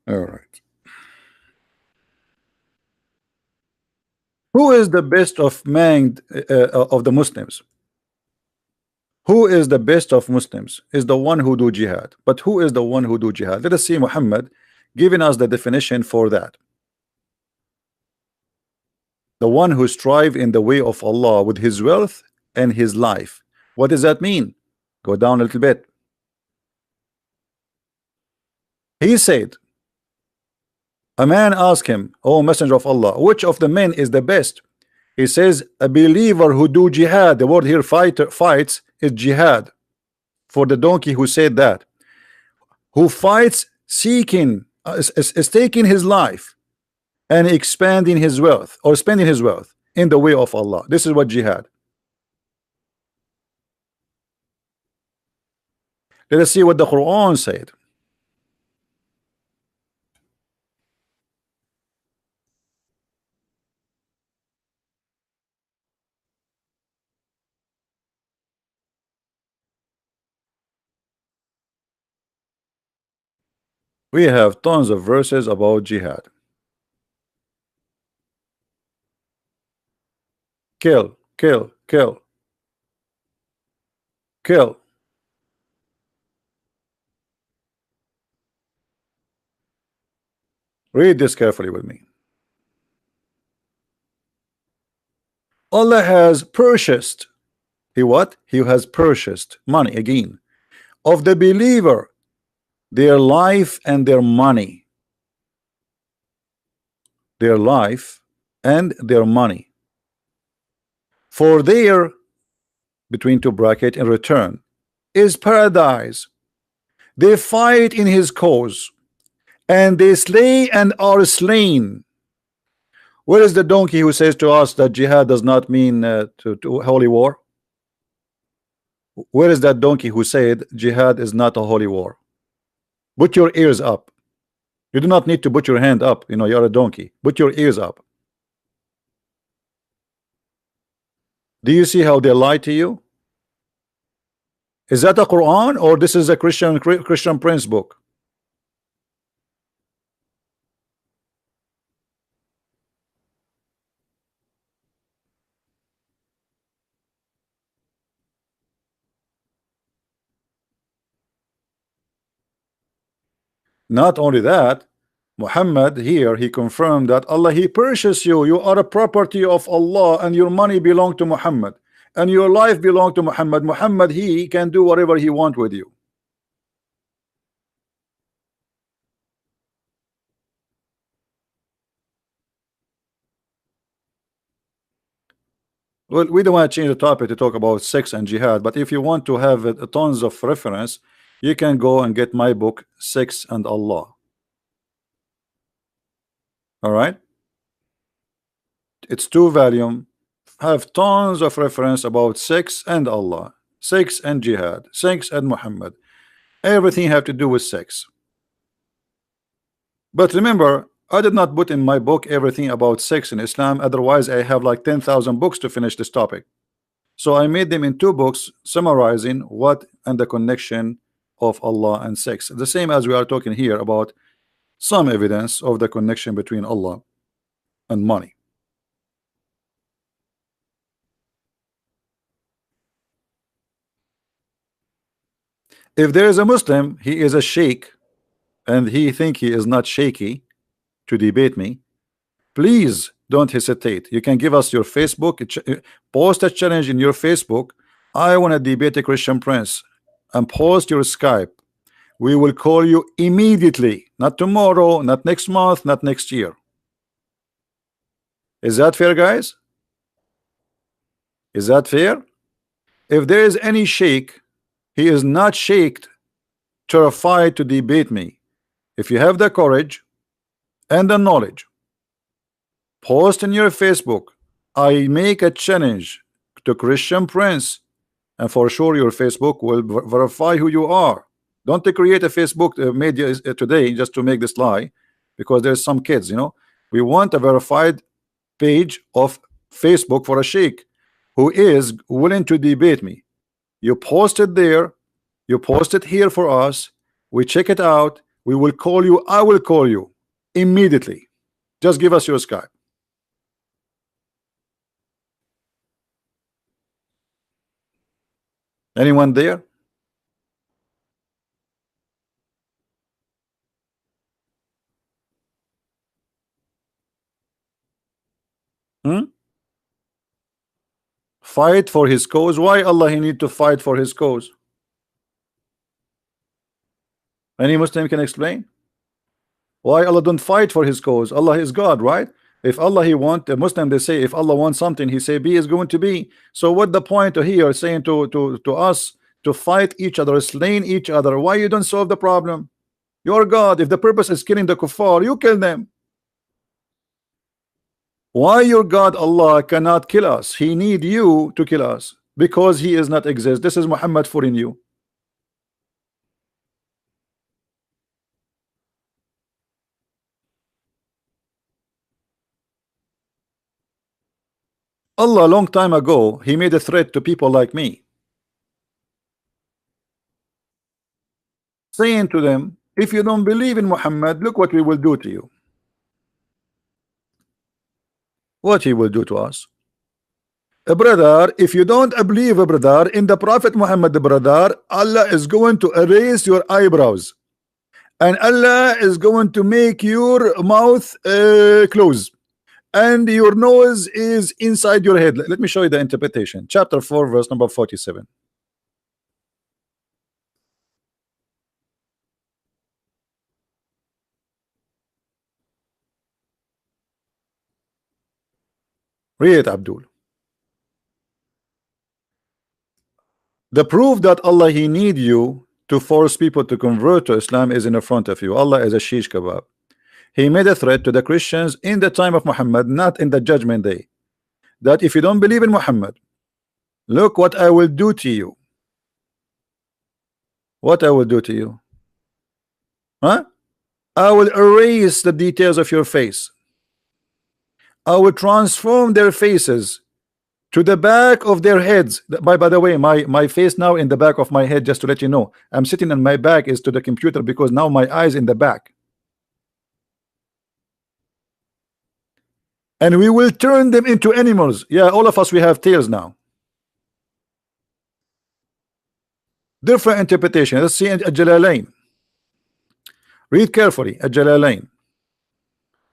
S1: All right. Who is the best of of the Muslims? Who is the best of Muslims? Is the one who do jihad. But who is the one who do jihad? Let us see Muhammad giving us the definition for that. The one who strive in the way of Allah with his wealth and his life. What does that mean? Go down a little bit. He said, a man asked him, O Messenger of Allah, which of the men is the best? He says, a believer who do jihad. The word here fights is jihad. For the donkey who said that, who fights seeking is taking his life and expanding his wealth or spending his wealth in the way of Allah. This is what jihad. Let us see what the Quran said. We have tons of verses about jihad. Kill, kill, kill, kill. Read this carefully with me. Allah has purchased. He what? He has purchased money again of the believer, their life and their money. Their life and their money. For their, between two brackets, in return, is paradise. They fight in his cause, and they slay and are slain. Where is the donkey who says to us that jihad does not mean to holy war? Where is that donkey who said jihad is not a holy war? Put your ears up. You do not need to put your hand up. You know, you're a donkey. Put your ears up. Do you see how they lie to you? Is that a Quran or this is a Christian Prince book? Not only that, Muhammad here, he confirmed that Allah, he purchased you. You are a property of Allah, and your money belong to Muhammad, and your life belong to Muhammad. Muhammad, he can do whatever he want with you. Well, we don't want to change the topic to talk about sex and jihad, but if you want to have tons of reference, you can go and get my book, Sex and Allah. All right, it's 2 volumes, have tons of reference about sex and Allah, sex and jihad, sex and Muhammad. Everything have to do with sex. But remember, I did not put in my book everything about sex in Islam, otherwise I have like 10,000 books to finish this topic. So I made them in 2 books summarizing what and the connection of Allah and sex. The same as we are talking here about some evidence of the connection between Allah and money. If there is a Muslim, he is a sheikh, and he think he is not shaky to debate me, please don't hesitate. You can give us your Facebook, post a challenge in your Facebook. I want to debate a Christian Prince, and post your Skype. We will call you immediately, not tomorrow, not next month, not next year. Is that fair, guys? Is that fair? If there is any sheikh, he is not shaked, terrified to debate me. If you have the courage and the knowledge, post in your Facebook, I make a challenge to Christian Prince, and for sure your Facebook will verify who you are. Don't create a Facebook media today just to make this lie, because there's some kids, you know. We want a verified page of Facebook for a sheikh who is willing to debate me. You post it there, you post it here for us, we check it out, we will call you. I will call you immediately. Just give us your Skype. Anyone there? Fight for his cause. Why Allah he need to fight for his cause? Any Muslim can explain why Allah don't fight for his cause? Allah is God, right? If Allah he want, a Muslim, they say if Allah wants something, he say be is going to be. So what the point of here saying to us to fight each other, slaying each other? Why you don't solve the problem? You're God. If the purpose is killing the kuffar, you kill them. Why your God Allah cannot kill us? He need you to kill us because he is not exist. This is Muhammad fooling you. Allah long time ago he made a threat to people like me, saying to them, if you don't believe in Muhammad, look what we will do to you. What he will do to us? Brother, if you don't believe, brother, in the Prophet Muhammad, brother, Allah is going to erase your eyebrows, and Allah is going to make your mouth close, and your nose is inside your head. Let me show you the interpretation. Chapter 4, verse number 47. Read it, Abdul. The proof that Allah he need you to force people to convert to Islam is in front of you. Allah is a shish kebab. He made a threat to the Christians in the time of Muhammad, not in the judgment day, that if you don't believe in Muhammad, look what I will do to you. What I will do to you? Huh? I will erase the details of your face. I will transform their faces to the back of their heads. By the way, my face now in the back of my head, just to let you know, I'm sitting on my back is to the computer because now my eyes in the back. And we will turn them into animals. Yeah, all of us, we have tails now. Different interpretation. Let's see Al-Jalalain. Read carefully Al-Jalalain.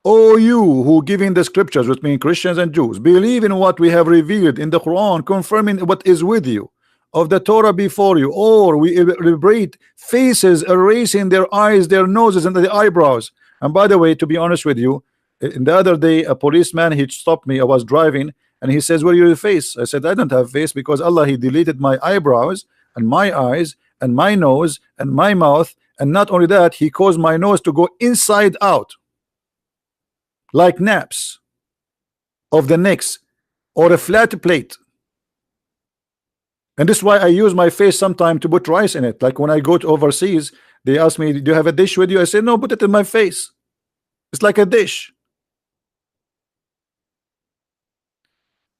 S1: O you who giving the scriptures, which mean Christians and Jews, believe in what we have revealed in the Quran, confirming what is with you of the Torah before you, or we liberate faces, erasing their eyes, their noses, and the eyebrows. And by the way, to be honest with you, in the other day, a policeman, he stopped me. I was driving, and he says, where your face? I said, I don't have face because Allah, he deleted my eyebrows and my eyes and my nose and my mouth. And not only that, he caused my nose to go inside out, like naps of the necks or a flat plate. And this is why I use my face sometime to put rice in it. Like when I go to overseas, they ask me, do you have a dish with you? I say, no, put it in my face. It's like a dish.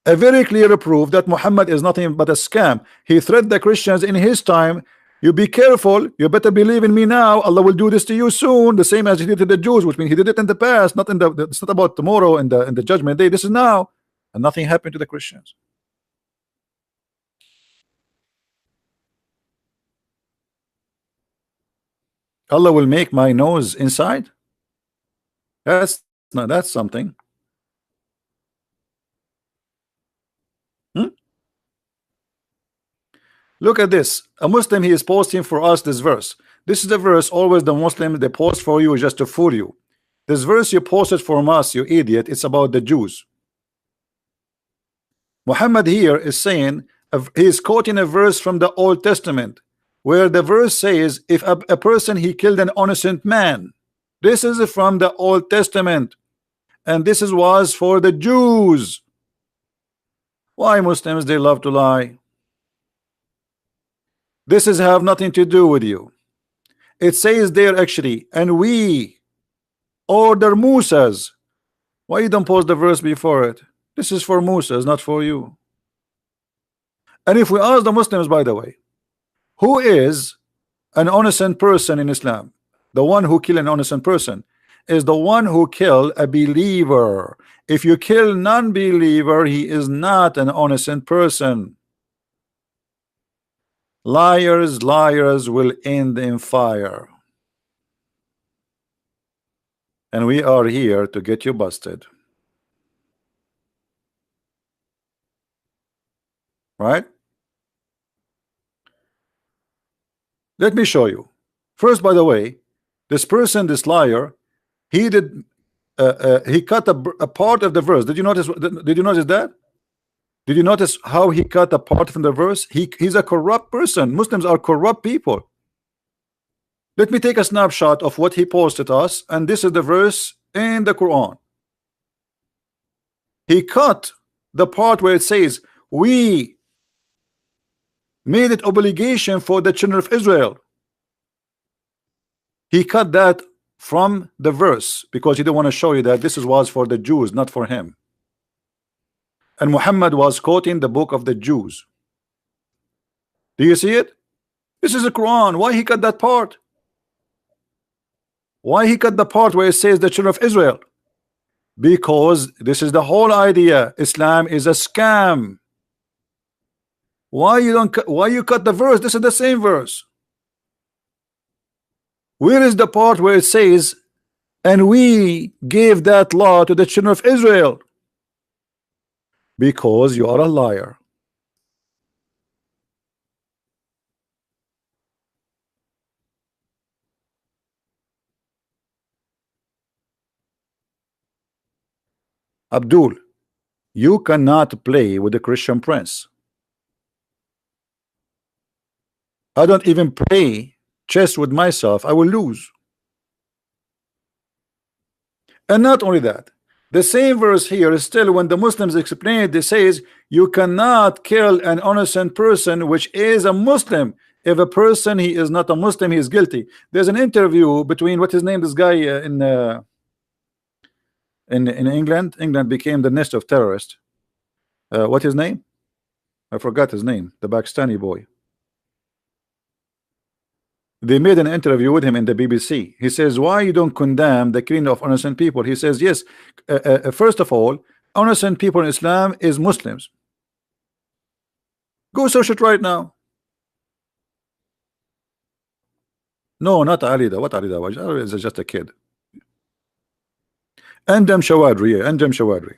S1: A very clear proof that Muhammad is nothing but a scam. He threatened the Christians in his time. You be careful, you better believe in me now. Allah will do this to you soon, the same as he did to the Jews, which means he did it in the past, not in the it's not about tomorrow in the judgment day. This is now, and nothing happened to the Christians. Allah will make my nose inside. That's something. Look at this. A Muslim, he is posting for us this verse. This is the verse always the Muslim they post for you just to fool you. This verse you posted from us, you idiot, it's about the Jews. Muhammad here is saying, he is quoting a verse from the Old Testament, where the verse says, if a person he killed an innocent man. This is from the Old Testament, and this was for the Jews. Why Muslims they love to lie? This is have nothing to do with you. It says there actually, and we order Musas. Why you don't post the verse before it? This is for Musas, not for you. And if we ask the Muslims, by the way, who is an innocent person in Islam? The one who kill an innocent person is the one who kill a believer. If you kill non-believer, he is not an innocent person. Liars will end in fire. And we are here to get you busted. Right? Let me show you. First, by the way, this person, this liar, he did he cut a part of the verse. Did you notice that? Did you notice how he cut a part from the verse? He's a corrupt person. Muslims are corrupt people. Let me take a snapshot of what he posted us, and this is the verse in the Quran. He cut the part where it says we made it obligation for the children of Israel. He cut that from the verse because he didn't want to show you that this was for the Jews, not for him. And Muhammad was quoting the book of the Jews. Do you see it? This is the Quran. Why he cut that part? Why he cut the part where it says the children of Israel? Because this is the whole idea. Islam is a scam. Why you cut the verse? This is the same verse. Where is the part where it says, and we gave that law to the children of Israel? Because you are a liar. Abdul, you cannot play with the Christian prince. I don't even play chess with myself. I will lose. And not only that, the same verse here is still, when the Muslims explain it, it says you cannot kill an innocent person which is a Muslim. If a person he is not a Muslim, he is guilty. There's an interview between what his name, this guy in England. England became the nest of terrorists. What his name? I forgot his name. The Pakistani boy. They made an interview with him in the BBC. He says, why you don't condemn the killing of innocent people? He says, yes, first of all, innocent people in Islam is Muslims. Go search it right now. No, not Ali. What Ali Dawaj? Ali is just a kid. Andam Shawadri, Andam Shawadri.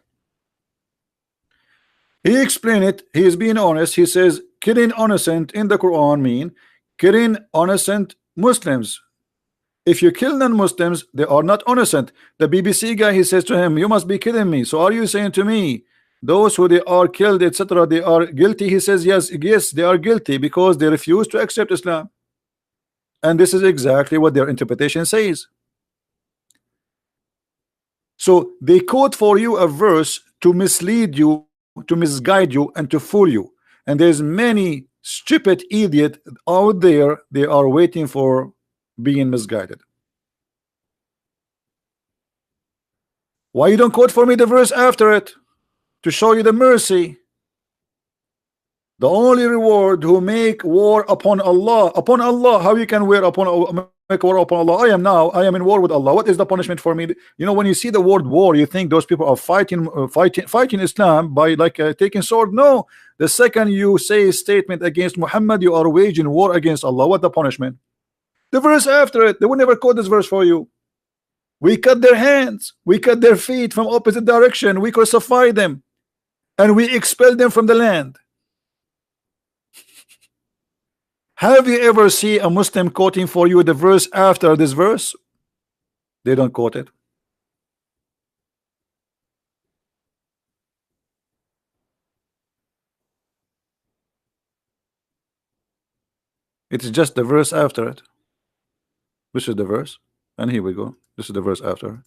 S1: He explained it. He is being honest. He says, killing innocent in the Quran mean killing innocent Muslims. If you kill non-Muslims, they are not innocent. The BBC guy, he says to him, you must be kidding me. So are you saying to me those who they are killed, etc., they are guilty? He says, yes, they are guilty because they refuse to accept Islam. And this is exactly what their interpretation says. So they quote for you a verse to mislead you, to misguide you, and to fool you. And there's many stupid idiot out there, they are waiting for being misguided. Why you don't quote for me the verse after it to show you the mercy? The only reward who make war upon Allah, how you can make war upon Allah? I am in war with Allah. What is the punishment for me? You know, when you see the word war, you think those people are fighting Islam by taking sword. No, the second you say a statement against Muhammad, you are waging war against Allah. What the punishment? The verse after it. They will never quote this verse for you. We cut their hands, we cut their feet from opposite direction, we crucify them, and we expel them from the land. Have you ever seen a Muslim quoting for you the verse after this verse? They don't quote it. It's just the verse after it. This is the verse, and here we go. This is the verse after.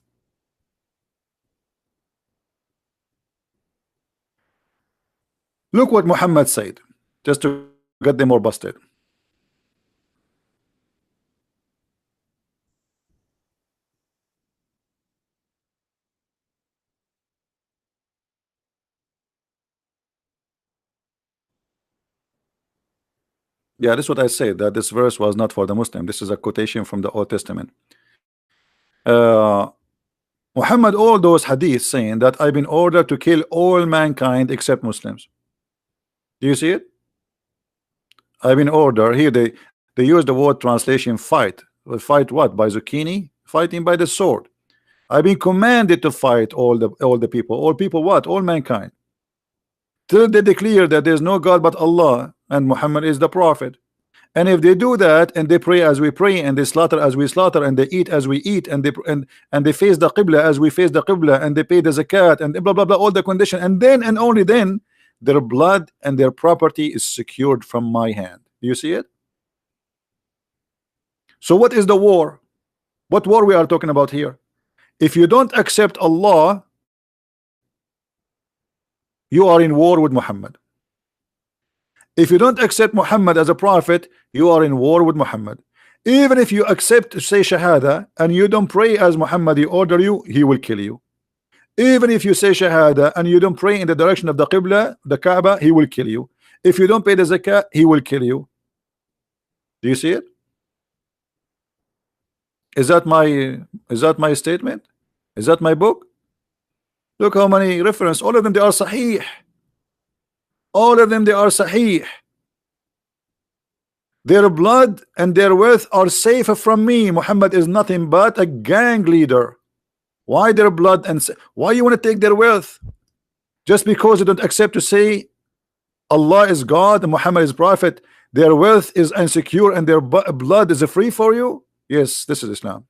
S1: Look what Muhammad said, just to get them more busted. Yeah, this is what I said, that this verse was not for the Muslim. This is a quotation from the Old Testament. Muhammad, all those hadiths saying that I've been ordered to kill all mankind except Muslims. Do you see it? I've been ordered. Here they use the word translation fight. Fight what? By zucchini? Fighting by the sword. I've been commanded to fight all the people. All people what? All mankind. Till they declare that there's no God but Allah and Muhammad is the prophet. And if they do that, and they pray as we pray, and they slaughter as we slaughter, and they eat as we eat, and they face the Qibla as we face the Qibla, and they pay the zakat, and blah blah blah, all the condition, and then and only then their blood and their property is secured from my hand. Do you see it? So what is the war? What war we are talking about here? If you don't accept Allah, you are in war with Muhammad. If you don't accept Muhammad as a prophet, you are in war with Muhammad. Even if you accept to say Shahada and you don't pray as Muhammad he order you, he will kill you. Even if you say Shahada and you don't pray in the direction of the Qibla, the Kaaba, he will kill you. If you don't pay the Zakah, he will kill you. Do you see it? Is that my statement? Is that my book? Look how many references. All of them, they are Sahih. All of them, they are Sahih. Their blood and their wealth are safe from me. Muhammad is nothing but a gang leader. Why their blood and why you want to take their wealth? Just because they don't accept to say Allah is God and Muhammad is prophet, their wealth is insecure and their blood is free for you? Yes, this is Islam.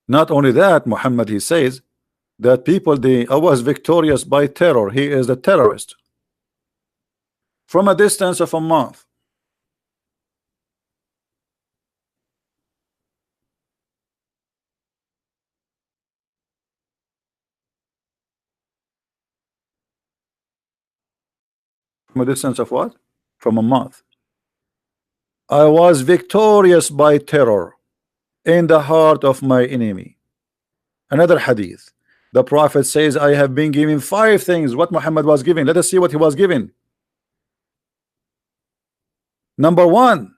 S1: Not only that, Muhammad, he says that people, I was victorious by terror. He is a terrorist. From a distance of a month. From a distance of what? From a month. I was victorious by terror in the heart of my enemy. Another hadith. The Prophet says, I have been given 5 things. What Muhammad was given. Let us see what he was given. Number 1,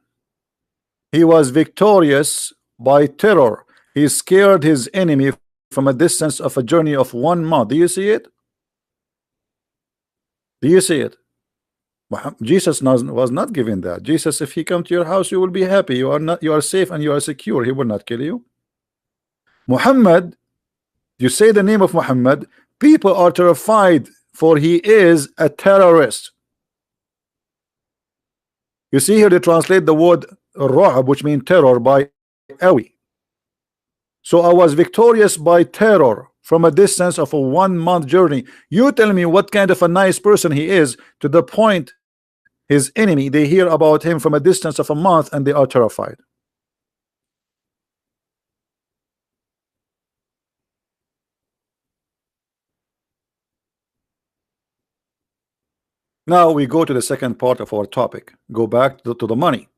S1: he was victorious by terror. He scared his enemy from a distance of a journey of 1 month. Do you see it? Do you see it? Jesus was not given that. Jesus, if he come to your house, you will be happy. You are safe and you are secure. He will not kill you. Muhammad, you say the name of Muhammad, people are terrified, for he is a terrorist. You see here they translate the word Ra'ab, which means terror, by Awi. So I was victorious by terror from a distance of a 1 month journey. You tell me what kind of a nice person he is, to the point his enemy, they hear about him from a distance of a month and they are terrified. Now we go to the second part of our topic. Go back to the money.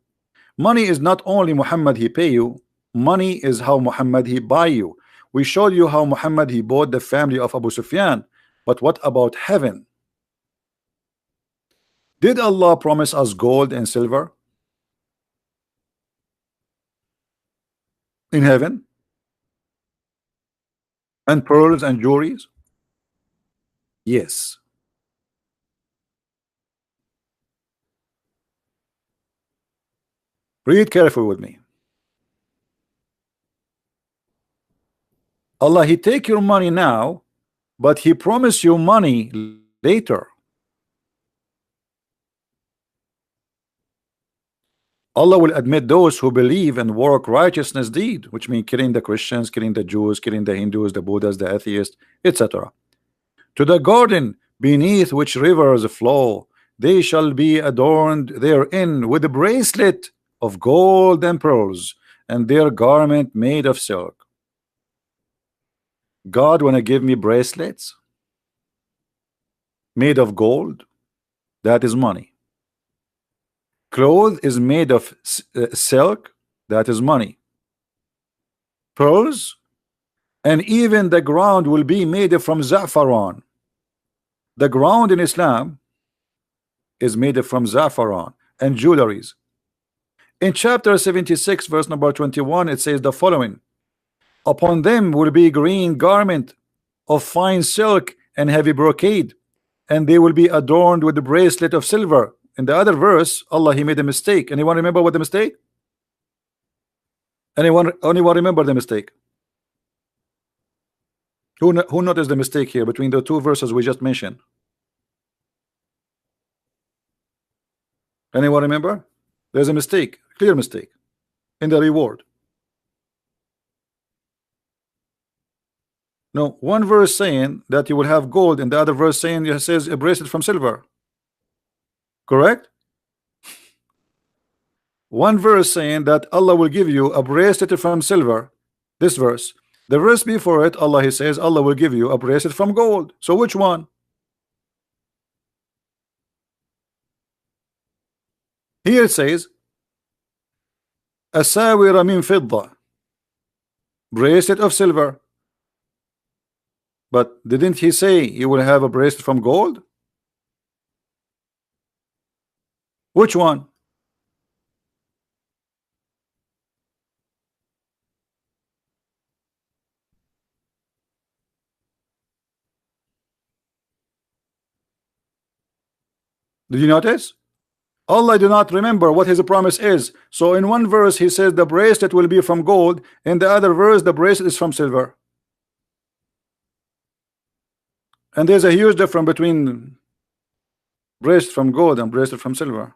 S1: Money is not only Muhammad he pay you, money is how Muhammad he buy you. We showed you how Muhammad he bought the family of Abu Sufyan, but what about heaven? Did Allah promise us gold and silver in heaven, and pearls and jewelries? Yes. Read carefully with me. Allah, he take your money now, but he promised you money later. Allah will admit those who believe and work righteousness deed, which means killing the Christians, killing the Jews, killing the Hindus, the Buddhas, the atheists, etc. To the garden beneath which rivers flow, they shall be adorned therein with a bracelet of gold and pearls, and their garment made of silk. God wanna give me bracelets made of gold? That is money. Clothes is made of silk, that is money. Pearls, and even the ground will be made from za'faran. The ground in Islam is made from za'faran and jewelries. In chapter 76 verse number 21 it says the following: upon them will be green garment of fine silk and heavy brocade, and they will be adorned with the bracelet of silver. In the other verse, Allah he made a mistake. Anyone remember what the mistake? Anyone remember the mistake? Who noticed the mistake here between the 2 verses we just mentioned? Anyone remember? There's a mistake, clear mistake in the reward. No, one verse saying that you will have gold, and the other verse saying it says a bracelet from silver. Correct? one verse saying that Allah will give you a bracelet from silver. This verse. The verse before it, Allah, he says Allah will give you a bracelet from gold. So which one? Here it says asawira min fidda, bracelet of silver. But didn't he say you will have a bracelet from gold? Which one? Did you notice? Allah do not remember what his promise is. So in one verse he says the bracelet will be from gold, in the other verse the bracelet is from silver. And there's a huge difference between bracelet from gold and bracelet from silver.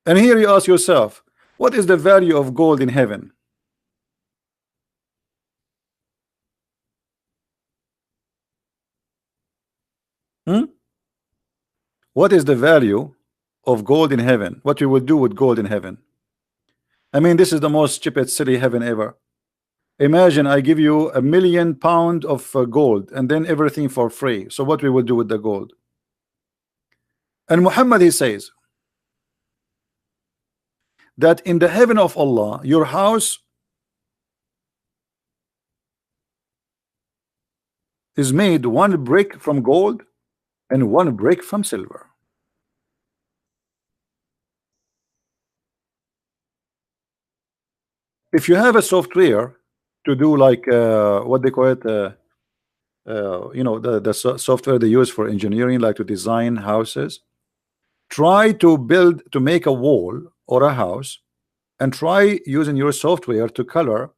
S1: And here you ask yourself, what is the value of gold in heaven? What is the value of gold in heaven? What we would do with gold in heaven? I mean, this is the most stupid silly heaven ever. Imagine I give you £1 million of gold and then everything for free. So what we will do with the gold? And Muhammad, he says that in the heaven of Allah, your house is made one brick from gold and one brick from silver. If you have a software to do like what they call it, you know, the software they use for engineering, like to design houses, try to make a wall or a house, and try using your software to color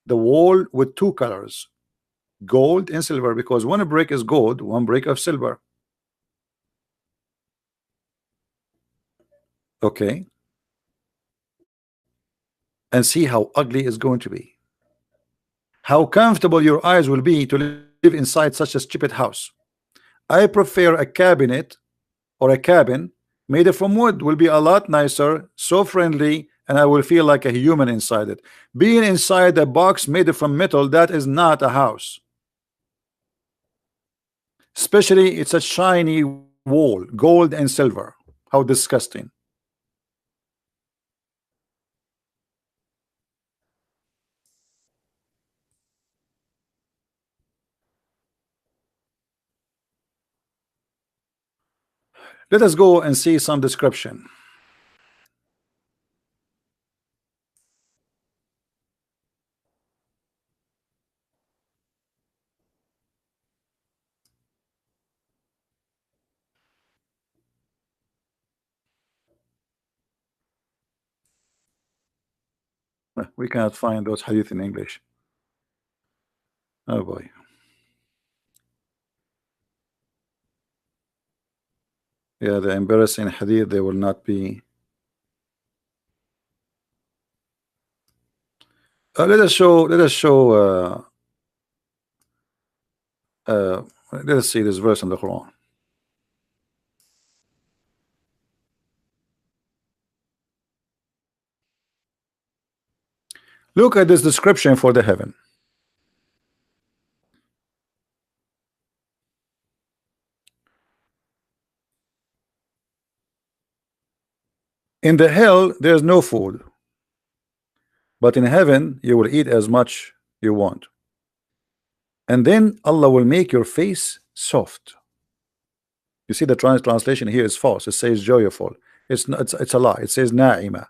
S1: the wall with two colors, gold and silver, because one brick is gold, one brick of silver. Okay, and see how ugly it's going to be, how comfortable your eyes will be to live inside such a stupid house. I prefer a cabinet or a cabin made from wood. Will be a lot nicer, so friendly, and I will feel like a human inside it. Being inside a box made from metal, that is not a house. Especially it's a shiny wall, gold and silver. How disgusting. Let us go and see some description. We cannot find those hadith in English. Oh boy. Yeah, the embarrassing hadith, they will not be. Let us show let us see this verse in the Quran. Look at this description for the heaven. In the hell there's no food, but in heaven you will eat as much you want, and then Allah will make your face soft. You see the translation here is false. It says joyful. It's not, it's a lie. It says na'ima.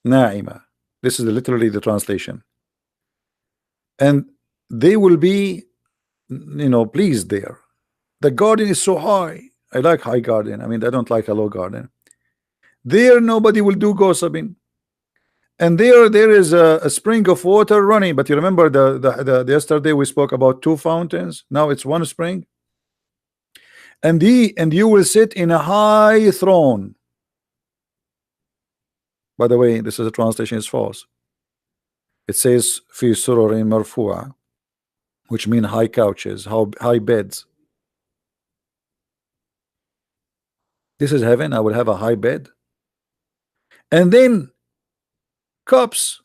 S1: Na'ima. This is literally the translation. And they will be, you know, pleased there. The garden is so high. I like high garden. I mean, I don't like a low garden. There nobody will do gossiping. And there is a spring of water running. But you remember the yesterday we spoke about two fountains. Now it's one spring. And you will sit in a high throne. By the way, this is a translation is false. It says fi sururin marfu'a, which mean high couches, high beds. This is heaven. I will have a high bed, and then cups.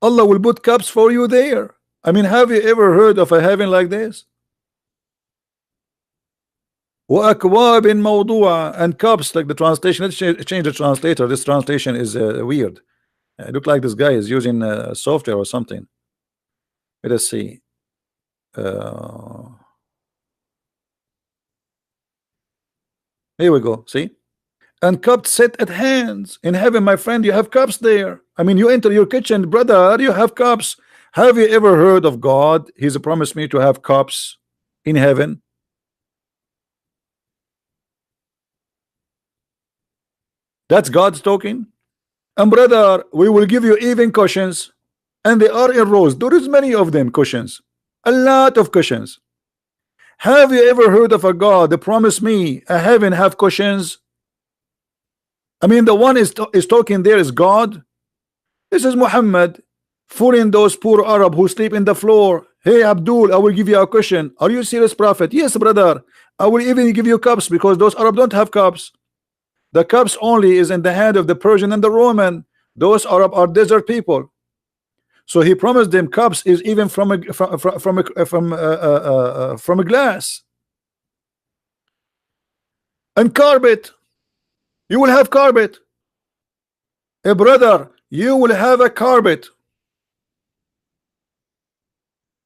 S1: Allah will put cups for you there. I mean, have you ever heard of a heaven like this? وأكواب موضوعة, and cups, like the translation. Let's change the translator. This translation is weird. It look like this guy is using software or something. Let us see. Here we go. See? And cups set at hands in heaven, my friend. You have cups there. I mean, you enter your kitchen, brother, you have cups. Have you ever heard of God? He's promised me to have cups in heaven. That's God's talking. And brother, we will give you even cushions, and they are in rows. There is many of them, cushions, a lot of cushions. Have you ever heard of a God that promised me a heaven have cushions? I mean, the one is talking there is God. This is Muhammad fooling those poor Arab who sleep in the floor. Hey Abdul, I will give you a cushion. Are you serious, prophet? Yes, brother. I will even give you cups, because those Arab don't have cups. The cups only is in the hand of the Persian and the Roman. Those Arab are desert people. So he promised them cups is even from a glass. And carpet. You will have carpet. A brother, you will have a carpet.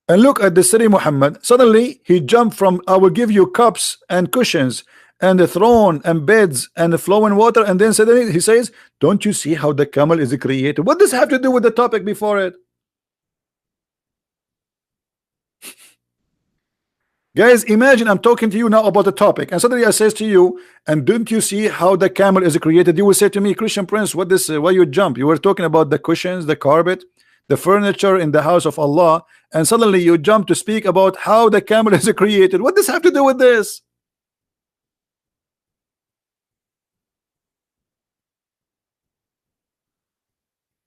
S1: And look at the city Muhammad. Suddenly he jumped from I will give you cups and cushions and a throne and beds and flowing water, and then suddenly he says, don't you see how the camel is created? What does it have to do with the topic before it? Guys, imagine I'm talking to you now about the topic, and suddenly I says to you, and don't you see how the camel is created? You will say to me, Christian Prince, what this? Why you jump? You were talking about the cushions, the carpet, the furniture in the house of Allah, and suddenly you jump to speak about how the camel is created. What does have to do with this?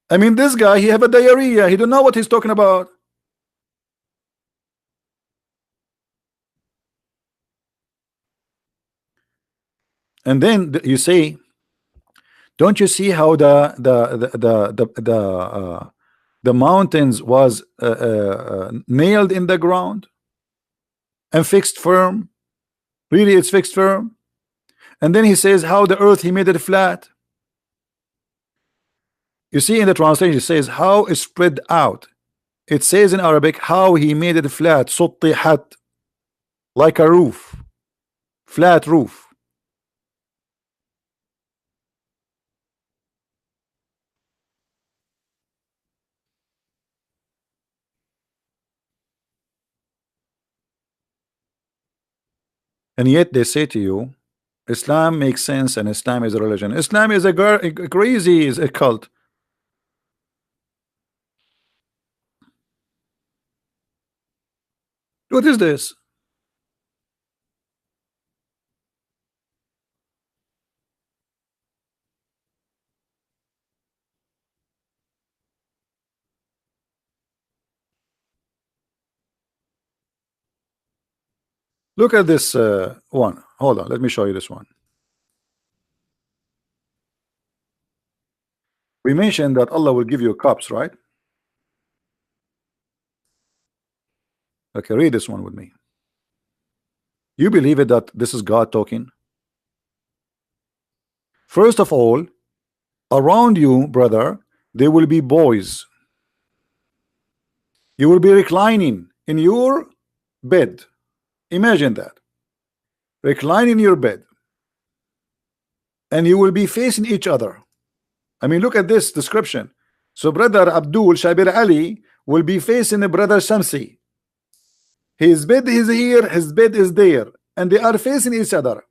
S1: I mean, this guy, he have a diarrhea. He don't know what he's talking about. And then you say, don't you see how the mountains was nailed in the ground and fixed firm? Really, it's fixed firm. And then he says how the earth he made it flat. You see in the translation it says how it's spread out. It says in Arabic how he made it flat, suttihat, like a roof, flat roof. And yet they say to you, Islam makes sense and Islam is a religion. Islam is a crazy, is a cult. What is this? Look at this one. Hold on, let me show you this one. We mentioned that Allah will give you cups, right? Okay, read this one with me. You believe it that this is God talking? First of all, around you, brother, there will be boys. You will be reclining in your bed. Imagine that. Recline in your bed. And you will be facing each other. I mean, look at this description. So brother Abdul Shabir Ali will be facing brother Shamsi. His bed is here, his bed is there, and they are facing each other.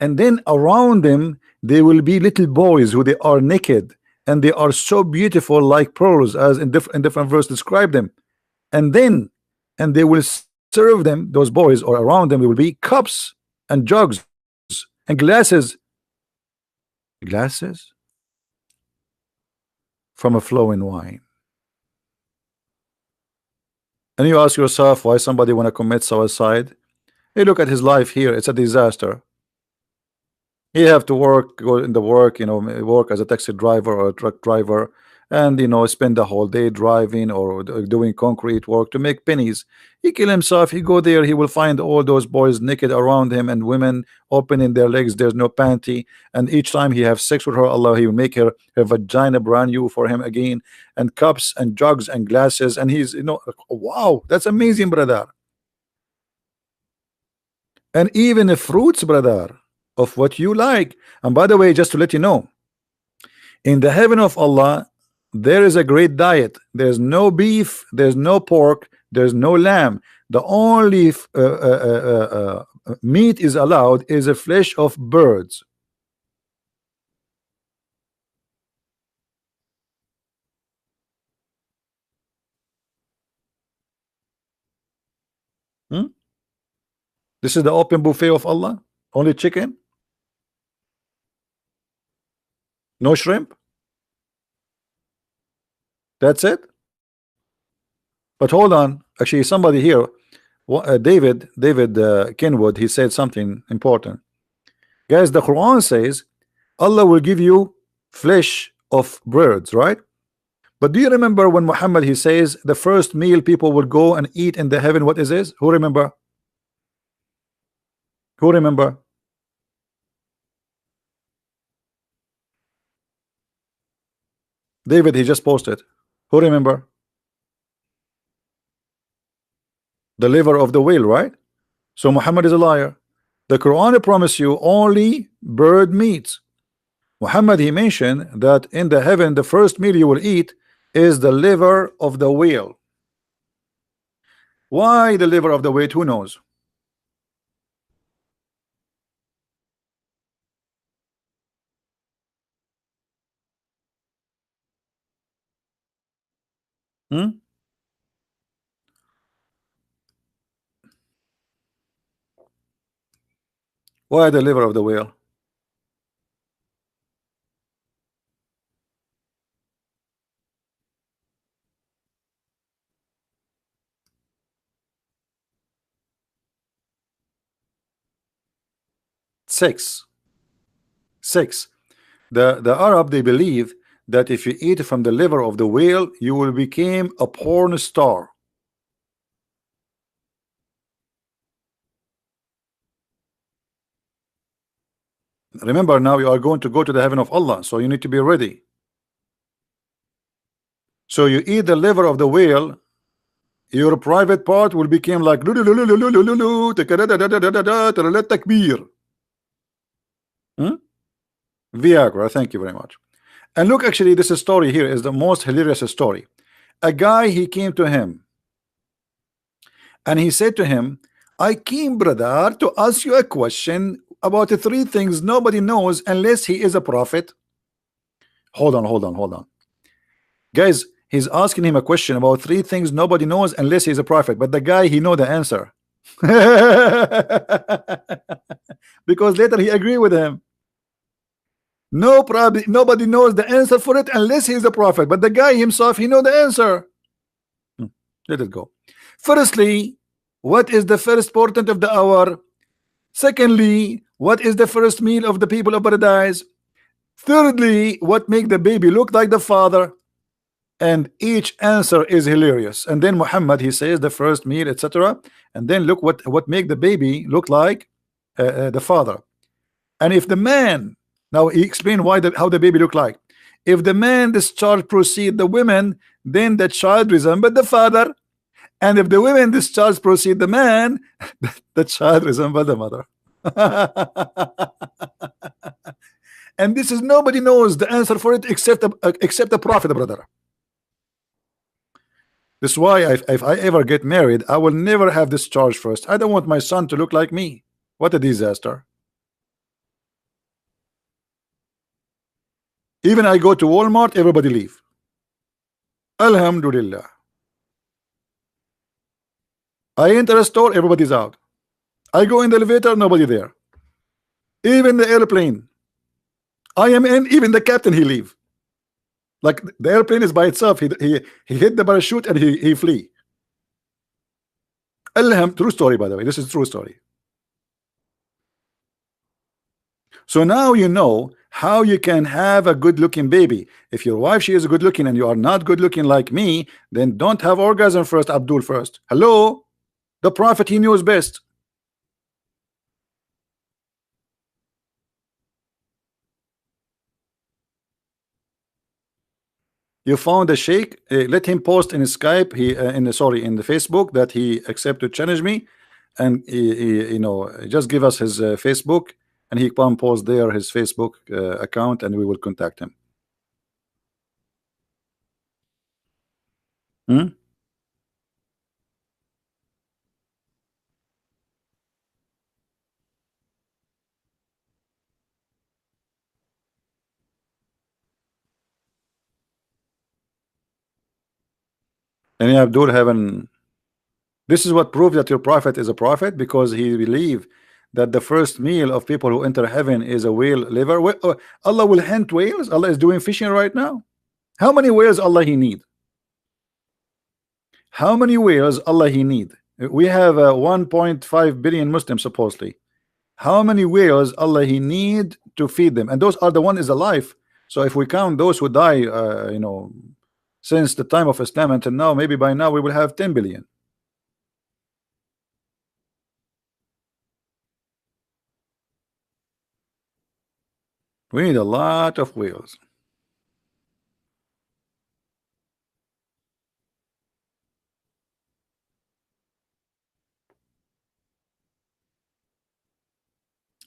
S1: And then around them there will be little boys who they are naked, and they are so beautiful like pearls, as in different verse describe them. And they will serve them, those boys, or around them there will be cups and jugs and glasses from a flowing wine. And you ask yourself why somebody want to commit suicide. Hey, look at his life here, it's a disaster. He have to work, go in the work, work as a taxi driver or a truck driver, and spend the whole day driving or doing concrete work to make pennies. He kill himself. He go there. He will find all those boys naked around him and women opening their legs. There's no panty, and each time he have sex with her, Allah, he will make her vagina brand new for him again, and cups and jugs and glasses, and he's wow, that's amazing, brother. And even the fruits, brother, of what you like. And by the way, just to let you know, in the heaven of Allah there is a great diet. There's no beef, there's no pork, there's no lamb. The only meat is allowed is the flesh of birds. This is the open buffet of Allah. Only chicken, no shrimp. That's it. But hold on, actually somebody here, David Kenwood, he said something important. Guys, the Quran says Allah will give you flesh of birds, right? But do you remember when Muhammad, he says the first meal people will go and eat in the heaven, what is this? Who remember? Who remember? David, he just posted. Who remember? The liver of the whale, right? So Muhammad is a liar. The Quran promise you only bird meats. Muhammad, he mentioned that in the heaven the first meal you will eat is the liver of the whale. Why the liver of the whale? Who knows? Why the liver of the whale? Six. The Arab, they believe that if you eat from the liver of the whale you will become a porn star. Remember, now you are going to go to the heaven of Allah, so you need to be ready. So you eat the liver of the whale, your private part will become like takbir. Viagra, thank you very much. And look, actually this story here is the most hilarious story. A guy, he came to him and he said to him, I came, brother, to ask you a question about the three things nobody knows unless he is a prophet. Hold on, guys. He's asking him a question about three things nobody knows unless he's a prophet, but the guy, he know the answer. Because later he agreed with him. No problem, nobody knows the answer for it unless he's a prophet, but the guy himself, he know the answer. Let it go. Firstly, what is the first portent of the hour? Secondly, what is the first meal of the people of paradise? Thirdly, what make the baby look like the father? And each answer is hilarious. And then Muhammad, he says the first meal, etc. And then look what make the baby look like the father. And if the man, now he explained how the baby look like. If the man discharge proceed the women, then the child resemble the father. And if the women discharge proceed the man, the child resemble the mother. And this is, nobody knows the answer for it except the prophet, brother. This is why if I ever get married, I will never have discharge first. I don't want my son to look like me. What a disaster. Even I go to Walmart, everybody leave. Alhamdulillah. I enter a store, everybody's out. I go in the elevator, nobody there. Even the airplane I am in, even the captain, he leave. Like the airplane is by itself. He hit the parachute and he flee. True story, by the way. This is true story. So now you know how you can have a good looking baby. If your wife, she is good looking and you are not good looking like me, then don't have orgasm first, Abdul first. Hello? The prophet, he knows best. You found a sheikh, let him post in Skype, he in the sorry, in the Facebook, that he accepted to challenge me, and you know, just give us his Facebook, and he can post there his Facebook account, and we will contact him. Hmm? And Abdul haven't. This is what proves that your prophet is a prophet, because he believed that the first meal of people who enter heaven is a whale liver. Allah will hunt whales. Allah is doing fishing right now. How many whales Allah he need? How many whales Allah he need? We have 1.5 billion Muslims supposedly. How many whales Allah he need to feed them? And those are the one is alive. So if we count those who die, you know, since the time of Islam until now, maybe by now we will have 10 billion. We need a lot of whales.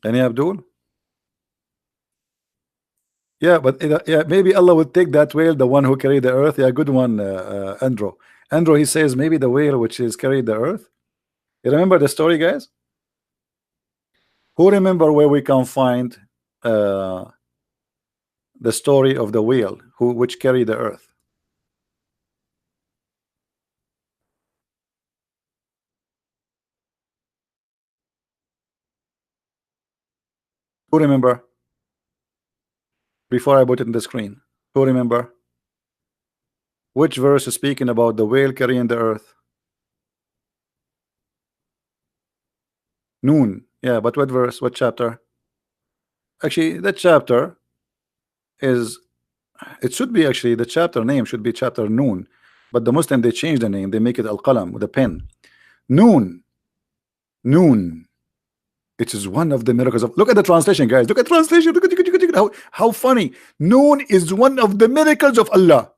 S1: Any Abdul? Yeah, but yeah, maybe Allah would take that whale, the one who carried the earth. Yeah, good one, Andrew. Andrew, he says maybe the whale which is carried the earth. You remember the story, guys? Who remember where we can find the story of the whale which carried the earth? Who remember? Before I put it in the screen, who remember? Which verse is speaking about the whale carrying the earth? Noon. Yeah, but what verse? What chapter? Actually, that chapter is, it should be actually, the chapter name should be chapter Noon, but the Muslim, they change the name, they make it Al-Qalam with a pen. Noon. Noon. It is one of the miracles of, look at the translation, guys. Look at translation. Look at how funny. Noon is one of the miracles of Allah.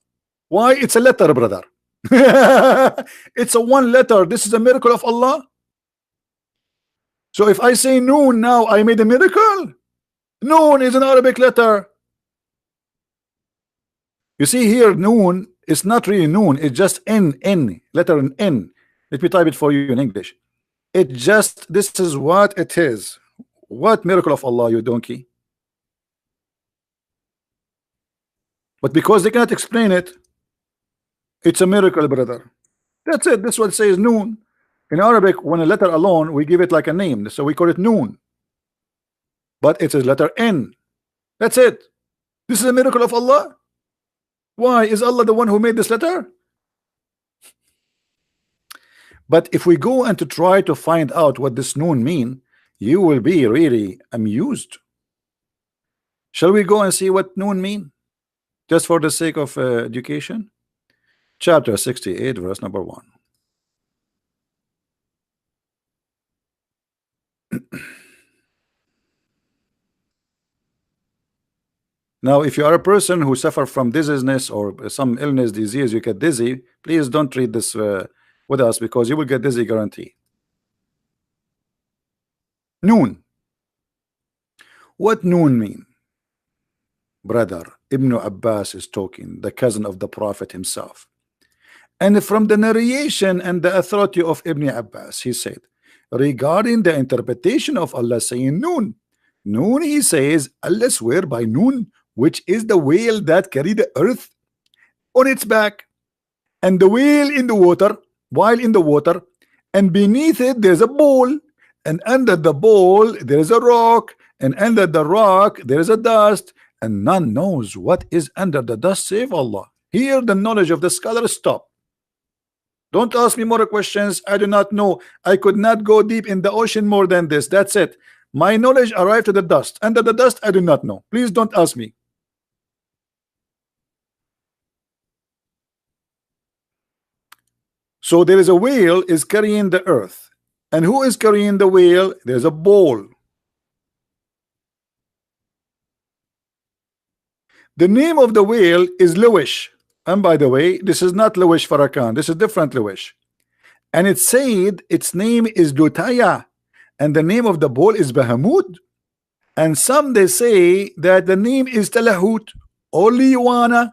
S1: Why? It's a letter, brother. It's a one letter. This is a miracle of Allah. So if I say noon now, I made a miracle. Noon is an Arabic letter. You see here, noon is not really noon. It's just N, letter N. Let me type it for you in English. It just, this is what it is. What miracle of Allah, you donkey. But because they cannot explain it, it's a miracle, brother. That's it. This one says noon. In Arabic, when a letter alone, we give it like a name, so we call it noon. But it's a letter N. That's it. This is a miracle of Allah. Why? Is Allah the one who made this letter? But if we go and to try to find out what this noon mean, you will be really amused. Shall we go and see what noon mean? Just for the sake of education. Chapter 68, verse number 1. Now, if you are a person who suffer from dizziness or some illness, disease, you get dizzy, please don't read this with us, because you will get dizzy guarantee. Noon. What noon mean? Brother, Ibn Abbas is talking, the cousin of the Prophet himself. And from the narration and the authority of Ibn Abbas, he said, regarding the interpretation of Allah saying noon, noon, he says, Allah swear by noon, which is the whale that carried the earth on its back, and the whale in the water, while in the water, and beneath it there's a bowl, and under the bowl there is a rock, and under the rock there is a dust, and none knows what is under the dust save Allah. Here the knowledge of the scholar stop. Don't ask me more questions. I do not know. I could not go deep in the ocean more than this. That's it. My knowledge arrived to the dust, and the dust I do not know. Please don't ask me. So there is a whale is carrying the earth, and who is carrying the whale? There's a ball. The name of the whale is Lewish, and by the way, this is not Lewish Farrakhan. This is different Lewish, and it said its name is Lutaya, and the name of the bull is Bahamut. And some they say that the name is Talahut or Liwana.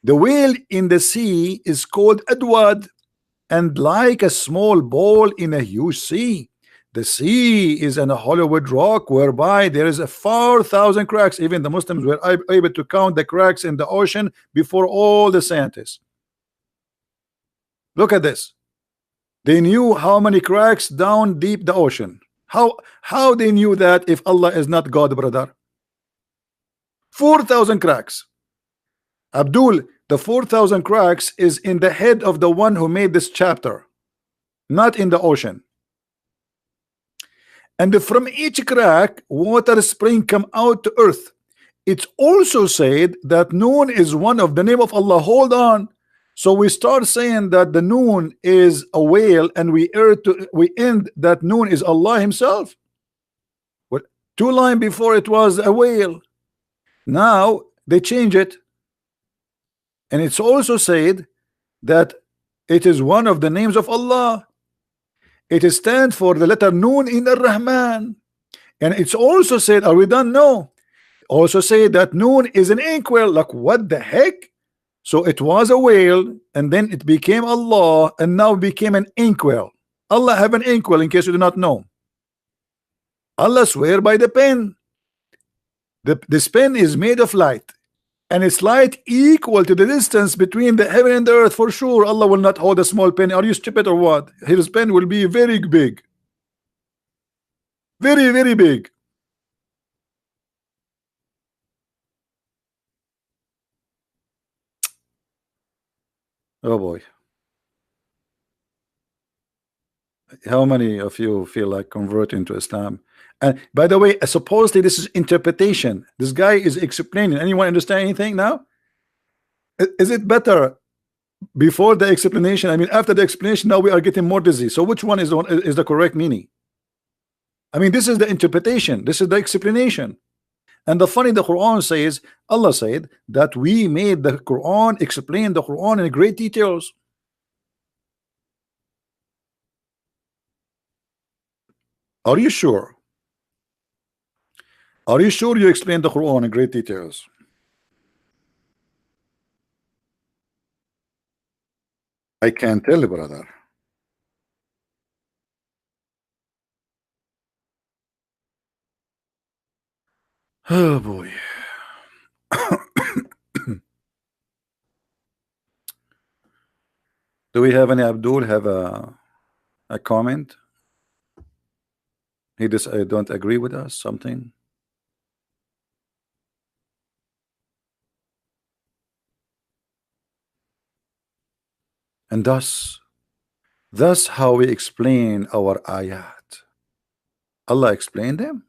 S1: The whale in the sea is called Adwad, and like a small ball in a huge sea. The sea is an Hollywood rock whereby there is a 4,000 cracks. Even the Muslims were able to count the cracks in the ocean before all the scientists. Look at this. They knew how many cracks down deep the ocean. How they knew that if Allah is not God, brother? 4,000 cracks. Abdul, the 4,000 cracks is in the head of the one who made this chapter, not in the ocean. And from each crack, water spring come out to earth. It's also said that Noon is one of the name of Allah. Hold on. So we start saying that the Noon is a whale, and we end that Noon is Allah Himself. What, 2 lines before it was a whale. Now they change it, and it's also said that it is one of the names of Allah. It stands for the letter Noon in Ar-Rahman, and it's also said, are we done? No. Also say that Noon is an inkwell. Like, what the heck? So it was a whale, and then it became Allah, and now became an inkwell. Allah have an inkwell, in case you do not know. Allah swear by the pen. This pen is made of light, and its light equal to the distance between the heaven and the earth. For sure, Allah will not hold a small pen. Are you stupid or what? His pen will be very big. Very, very big. Oh boy. How many of you feel like converting to Islam? And by the way, supposedly this is interpretation. This guy is explaining. Anyone understand anything now? Is it better before the explanation? I mean, after the explanation, now we are getting more dizzy. So which one is the correct meaning? I mean, this is the interpretation. This is the explanation. And the funny, the Quran says, Allah said that we made the Quran explain the Quran in great details. Are you sure? Are you sure you explained the Quran in great details? I can't tell, brother. Oh boy. Do we have any Abdul have a comment? He just don't agree with us, something? And thus how we explain our ayat. Allah explained them.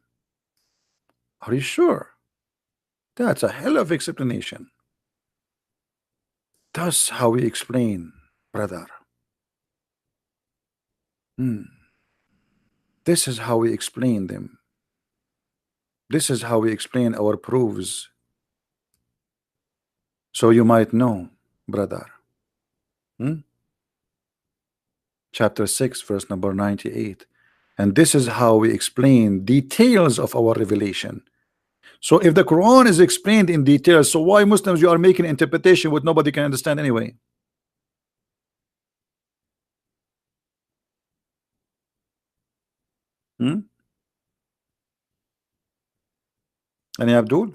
S1: Are you sure? That's a hell of explanation. That's how we explain, brother. This is how we explain them. This is how we explain our proofs. So you might know, brother. Chapter 6, verse number 98. And this is how we explain details of our revelation. So if the Quran is explained in detail, so why Muslims you are making interpretation what nobody can understand anyway? Any Abdul?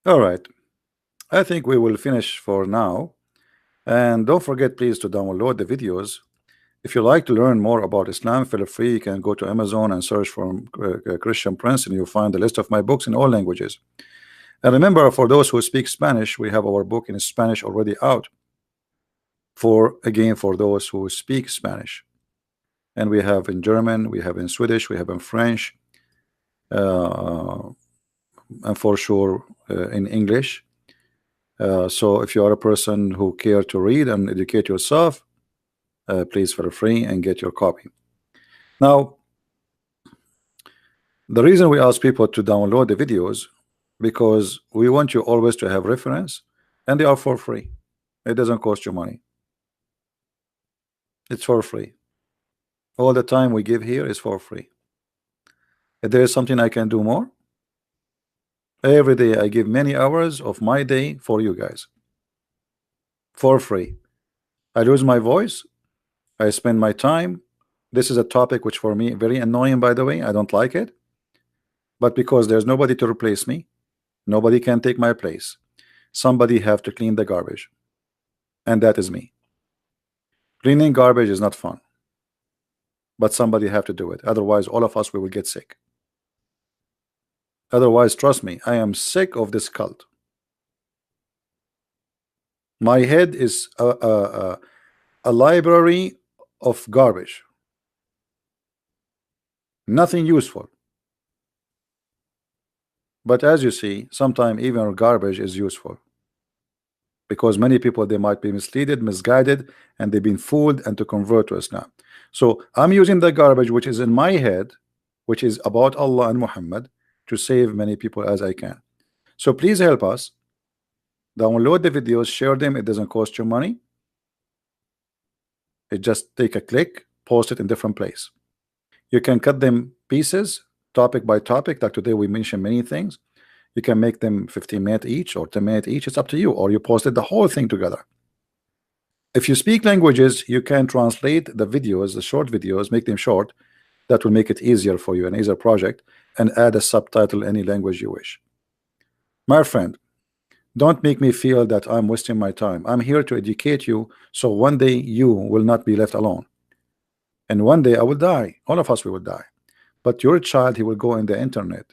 S1: All right, I think we will finish for now. And don't forget, please, to download the videos. If you like to learn more about Islam, feel free. You can go to Amazon and search for Christian Prince, and you'll find the list of my books in all languages. And remember, for those who speak Spanish, we have our book in Spanish already out for those who speak Spanish. And we have in German, we have in Swedish, we have in French, and for sure in English. So if you are a person who care to read and educate yourself, please feel free and get your copy. Now, the reason we ask people to download the videos, because we want you always to have reference, and they are for free. It doesn't cost you money. It's for free. All the time we give here is for free. If there is something I can do more, every day I give many hours of my day for you guys for free. I lose my voice, I spend my time. This is a topic which for me very annoying, by the way. I don't like it, but because there's nobody to replace me, nobody can take my place, somebody have to clean the garbage, and that is me. Cleaning garbage is not fun, but somebody have to do it. Otherwise, all of us, we will get sick. Otherwise, trust me, I am sick of this cult. My head is a library of garbage. Nothing useful. But as you see, sometimes even garbage is useful, because many people, they might be misled, misguided, and they've been fooled and to convert to Islam. So I'm using the garbage which is in my head, which is about Allah and Muhammad, to save many people as I can. So please help us. Download the videos, share them. It doesn't cost you money. It just take a click, post it in different place. You can cut them pieces, topic by topic. Like today we mentioned many things. You can make them 15 minutes each or 10 minutes each. It's up to you. Or you posted the whole thing together. If you speak languages, you can translate the videos, the short videos, make them short. That will make it easier for you, an easier project, and add a subtitle any language you wish. My friend, don't make me feel that I'm wasting my time. I'm here to educate you, so one day you will not be left alone. And one day I will die. All of us, we will die. But your child, he will go in the internet,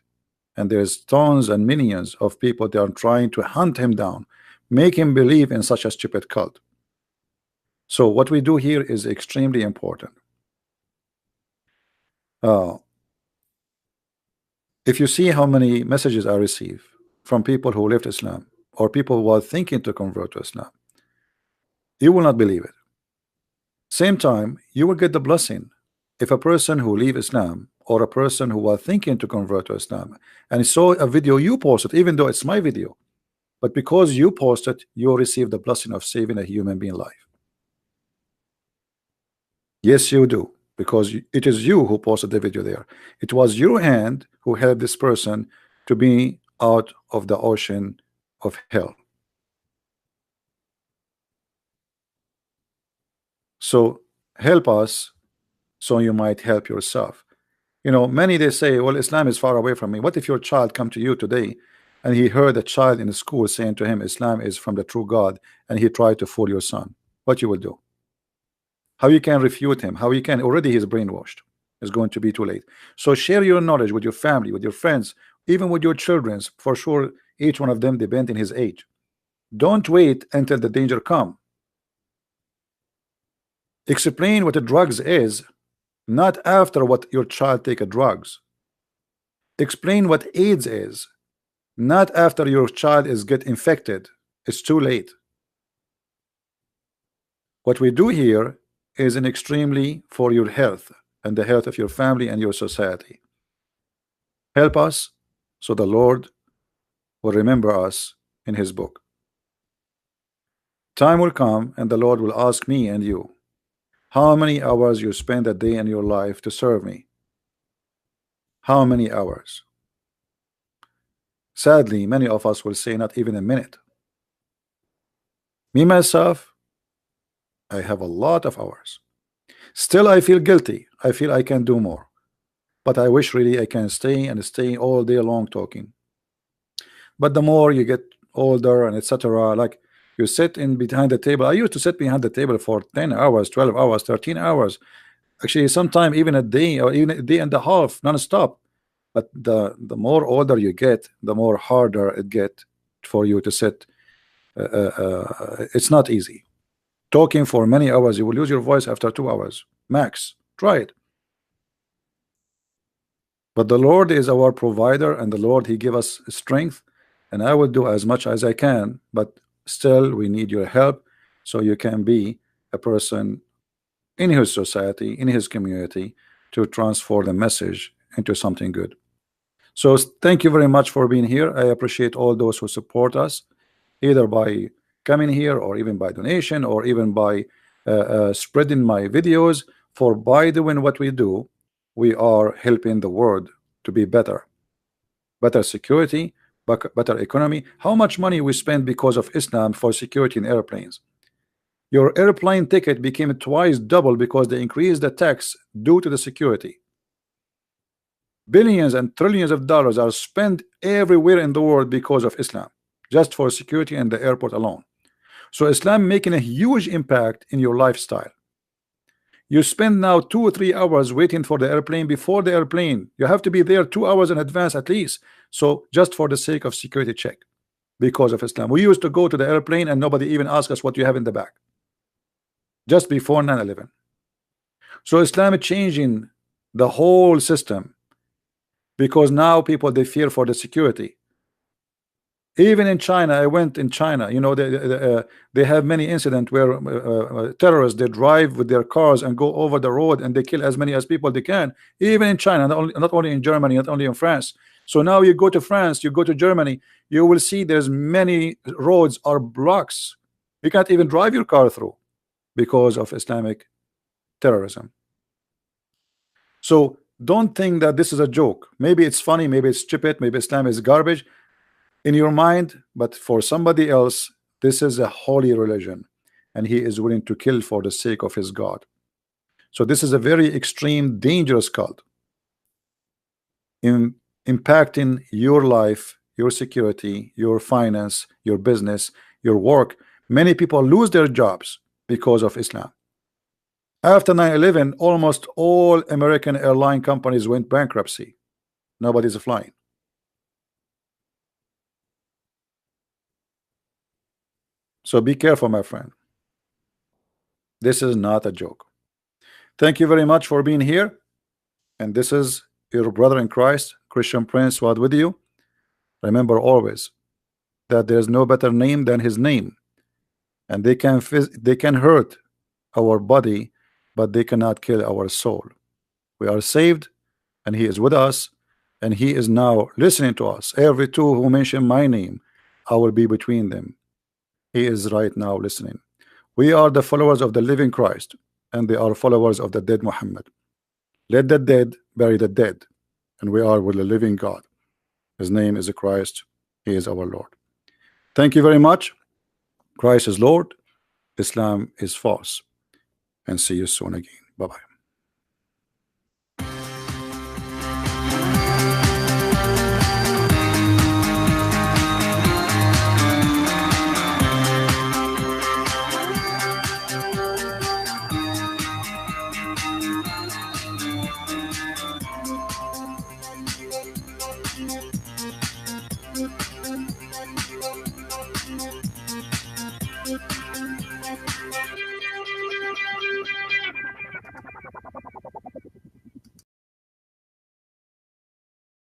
S1: and there's tons and millions of people that are trying to hunt him down, make him believe in such a stupid cult. So what we do here is extremely important. If you see how many messages I receive from people who left Islam, or people who are thinking to convert to Islam, you will not believe it. Same time, you will get the blessing. If a person who leave Islam, or a person who was thinking to convert to Islam, and saw a video you posted, even though it's my video, but because you posted, you receive the blessing of saving a human being life. Yes, you do, because it is you who posted the video there. It was your hand who helped this person to be out of the ocean of hell. So help us, so you might help yourself. You know, many, they say, well, Islam is far away from me. What if your child come to you today and he heard a child in the school saying to him Islam is from the true God, and he tried to fool your son? What you will do? How you can refute him? How you can? Already he's brainwashed. It's going to be too late. So share your knowledge with your family, with your friends, even with your children. For sure, each one of them depend on his age. Don't wait until the danger come. Explain what the drugs is, not after what your child take a drugs. Explain what AIDS is, not after your child is get infected. It's too late. What we do here is an extremely for your health and the health of your family and your society. Help us, so the Lord will remember us in his book. Time will come and the Lord will ask me and you, how many hours you spend a day in your life to serve me? How many hours? Sadly, many of us will say not even a minute. Me myself, I have a lot of hours. Still, I feel guilty. I feel I can do more, but I wish really I can stay all day long talking. But the more you get older and etc., like you sit in behind the table. I used to sit behind the table for 10 hours, 12 hours, 13 hours. Actually, sometime even a day or even a day and a half non-stop. but the more older you get, the more harder it get for you to sit. It's not easy. Talking for many hours, you will lose your voice after 2 hours max. Try it. But the Lord is our provider, and the Lord, He give us strength, and I will do as much as I can, but still we need your help so you can be a person in his society, in his community, to transform the message into something good. So thank you very much for being here. I appreciate all those who support us, either by coming here or even by donation or even by spreading my videos. For by doing what we do, we are helping the world to be better security, better economy. How much money we spend because of Islam for security in airplanes? Your airplane ticket became twice double because they increased the tax due to the security. Billions and trillions of dollars are spent everywhere in the world because of Islam, just for security in the airport alone. So Islam making a huge impact in your lifestyle. You spend now 2 or 3 hours waiting for the airplane. Before the airplane, you have to be there 2 hours in advance at least. So just for the sake of security check, because of Islam. We used to go to the airplane and nobody even asked us what you have in the bag, just before 9/11. So Islam is changing the whole system, because now people, they fear for the security. Even in China, I went in China, you know, they have many incidents where terrorists, they drive with their cars and go over the road and they kill as many as people they can. Even in China, not only in Germany, not only in France. So now you go to France, you go to Germany, you will see there's many roads are blocks. You can't even drive your car through because of Islamic terrorism. So don't think that this is a joke. Maybe it's funny, maybe it's stupid, maybe Islam is garbage in your mind, but for somebody else, this is a holy religion, and he is willing to kill for the sake of his God. So this is a very extreme, dangerous cult in impacting your life, your security, your finance, your business, your work. Many people lose their jobs because of Islam. After 9/11, almost all American airline companies went bankruptcy. Nobody's flying. So be careful, my friend. This is not a joke. Thank you very much for being here. And this is your brother in Christ, Christian Prince, was with you. Remember always that there's no better name than his name. And they can hurt our body, but they cannot kill our soul. We are saved, and he is with us, and he is now listening to us. Every two who mention my name, I will be between them. He is right now listening. We are the followers of the living Christ, and they are followers of the dead Muhammad. Let the dead bury the dead, and we are with the living God. His name is Christ. He is our Lord. Thank you very much. Christ is Lord. Islam is false. And see you soon again. Bye-bye.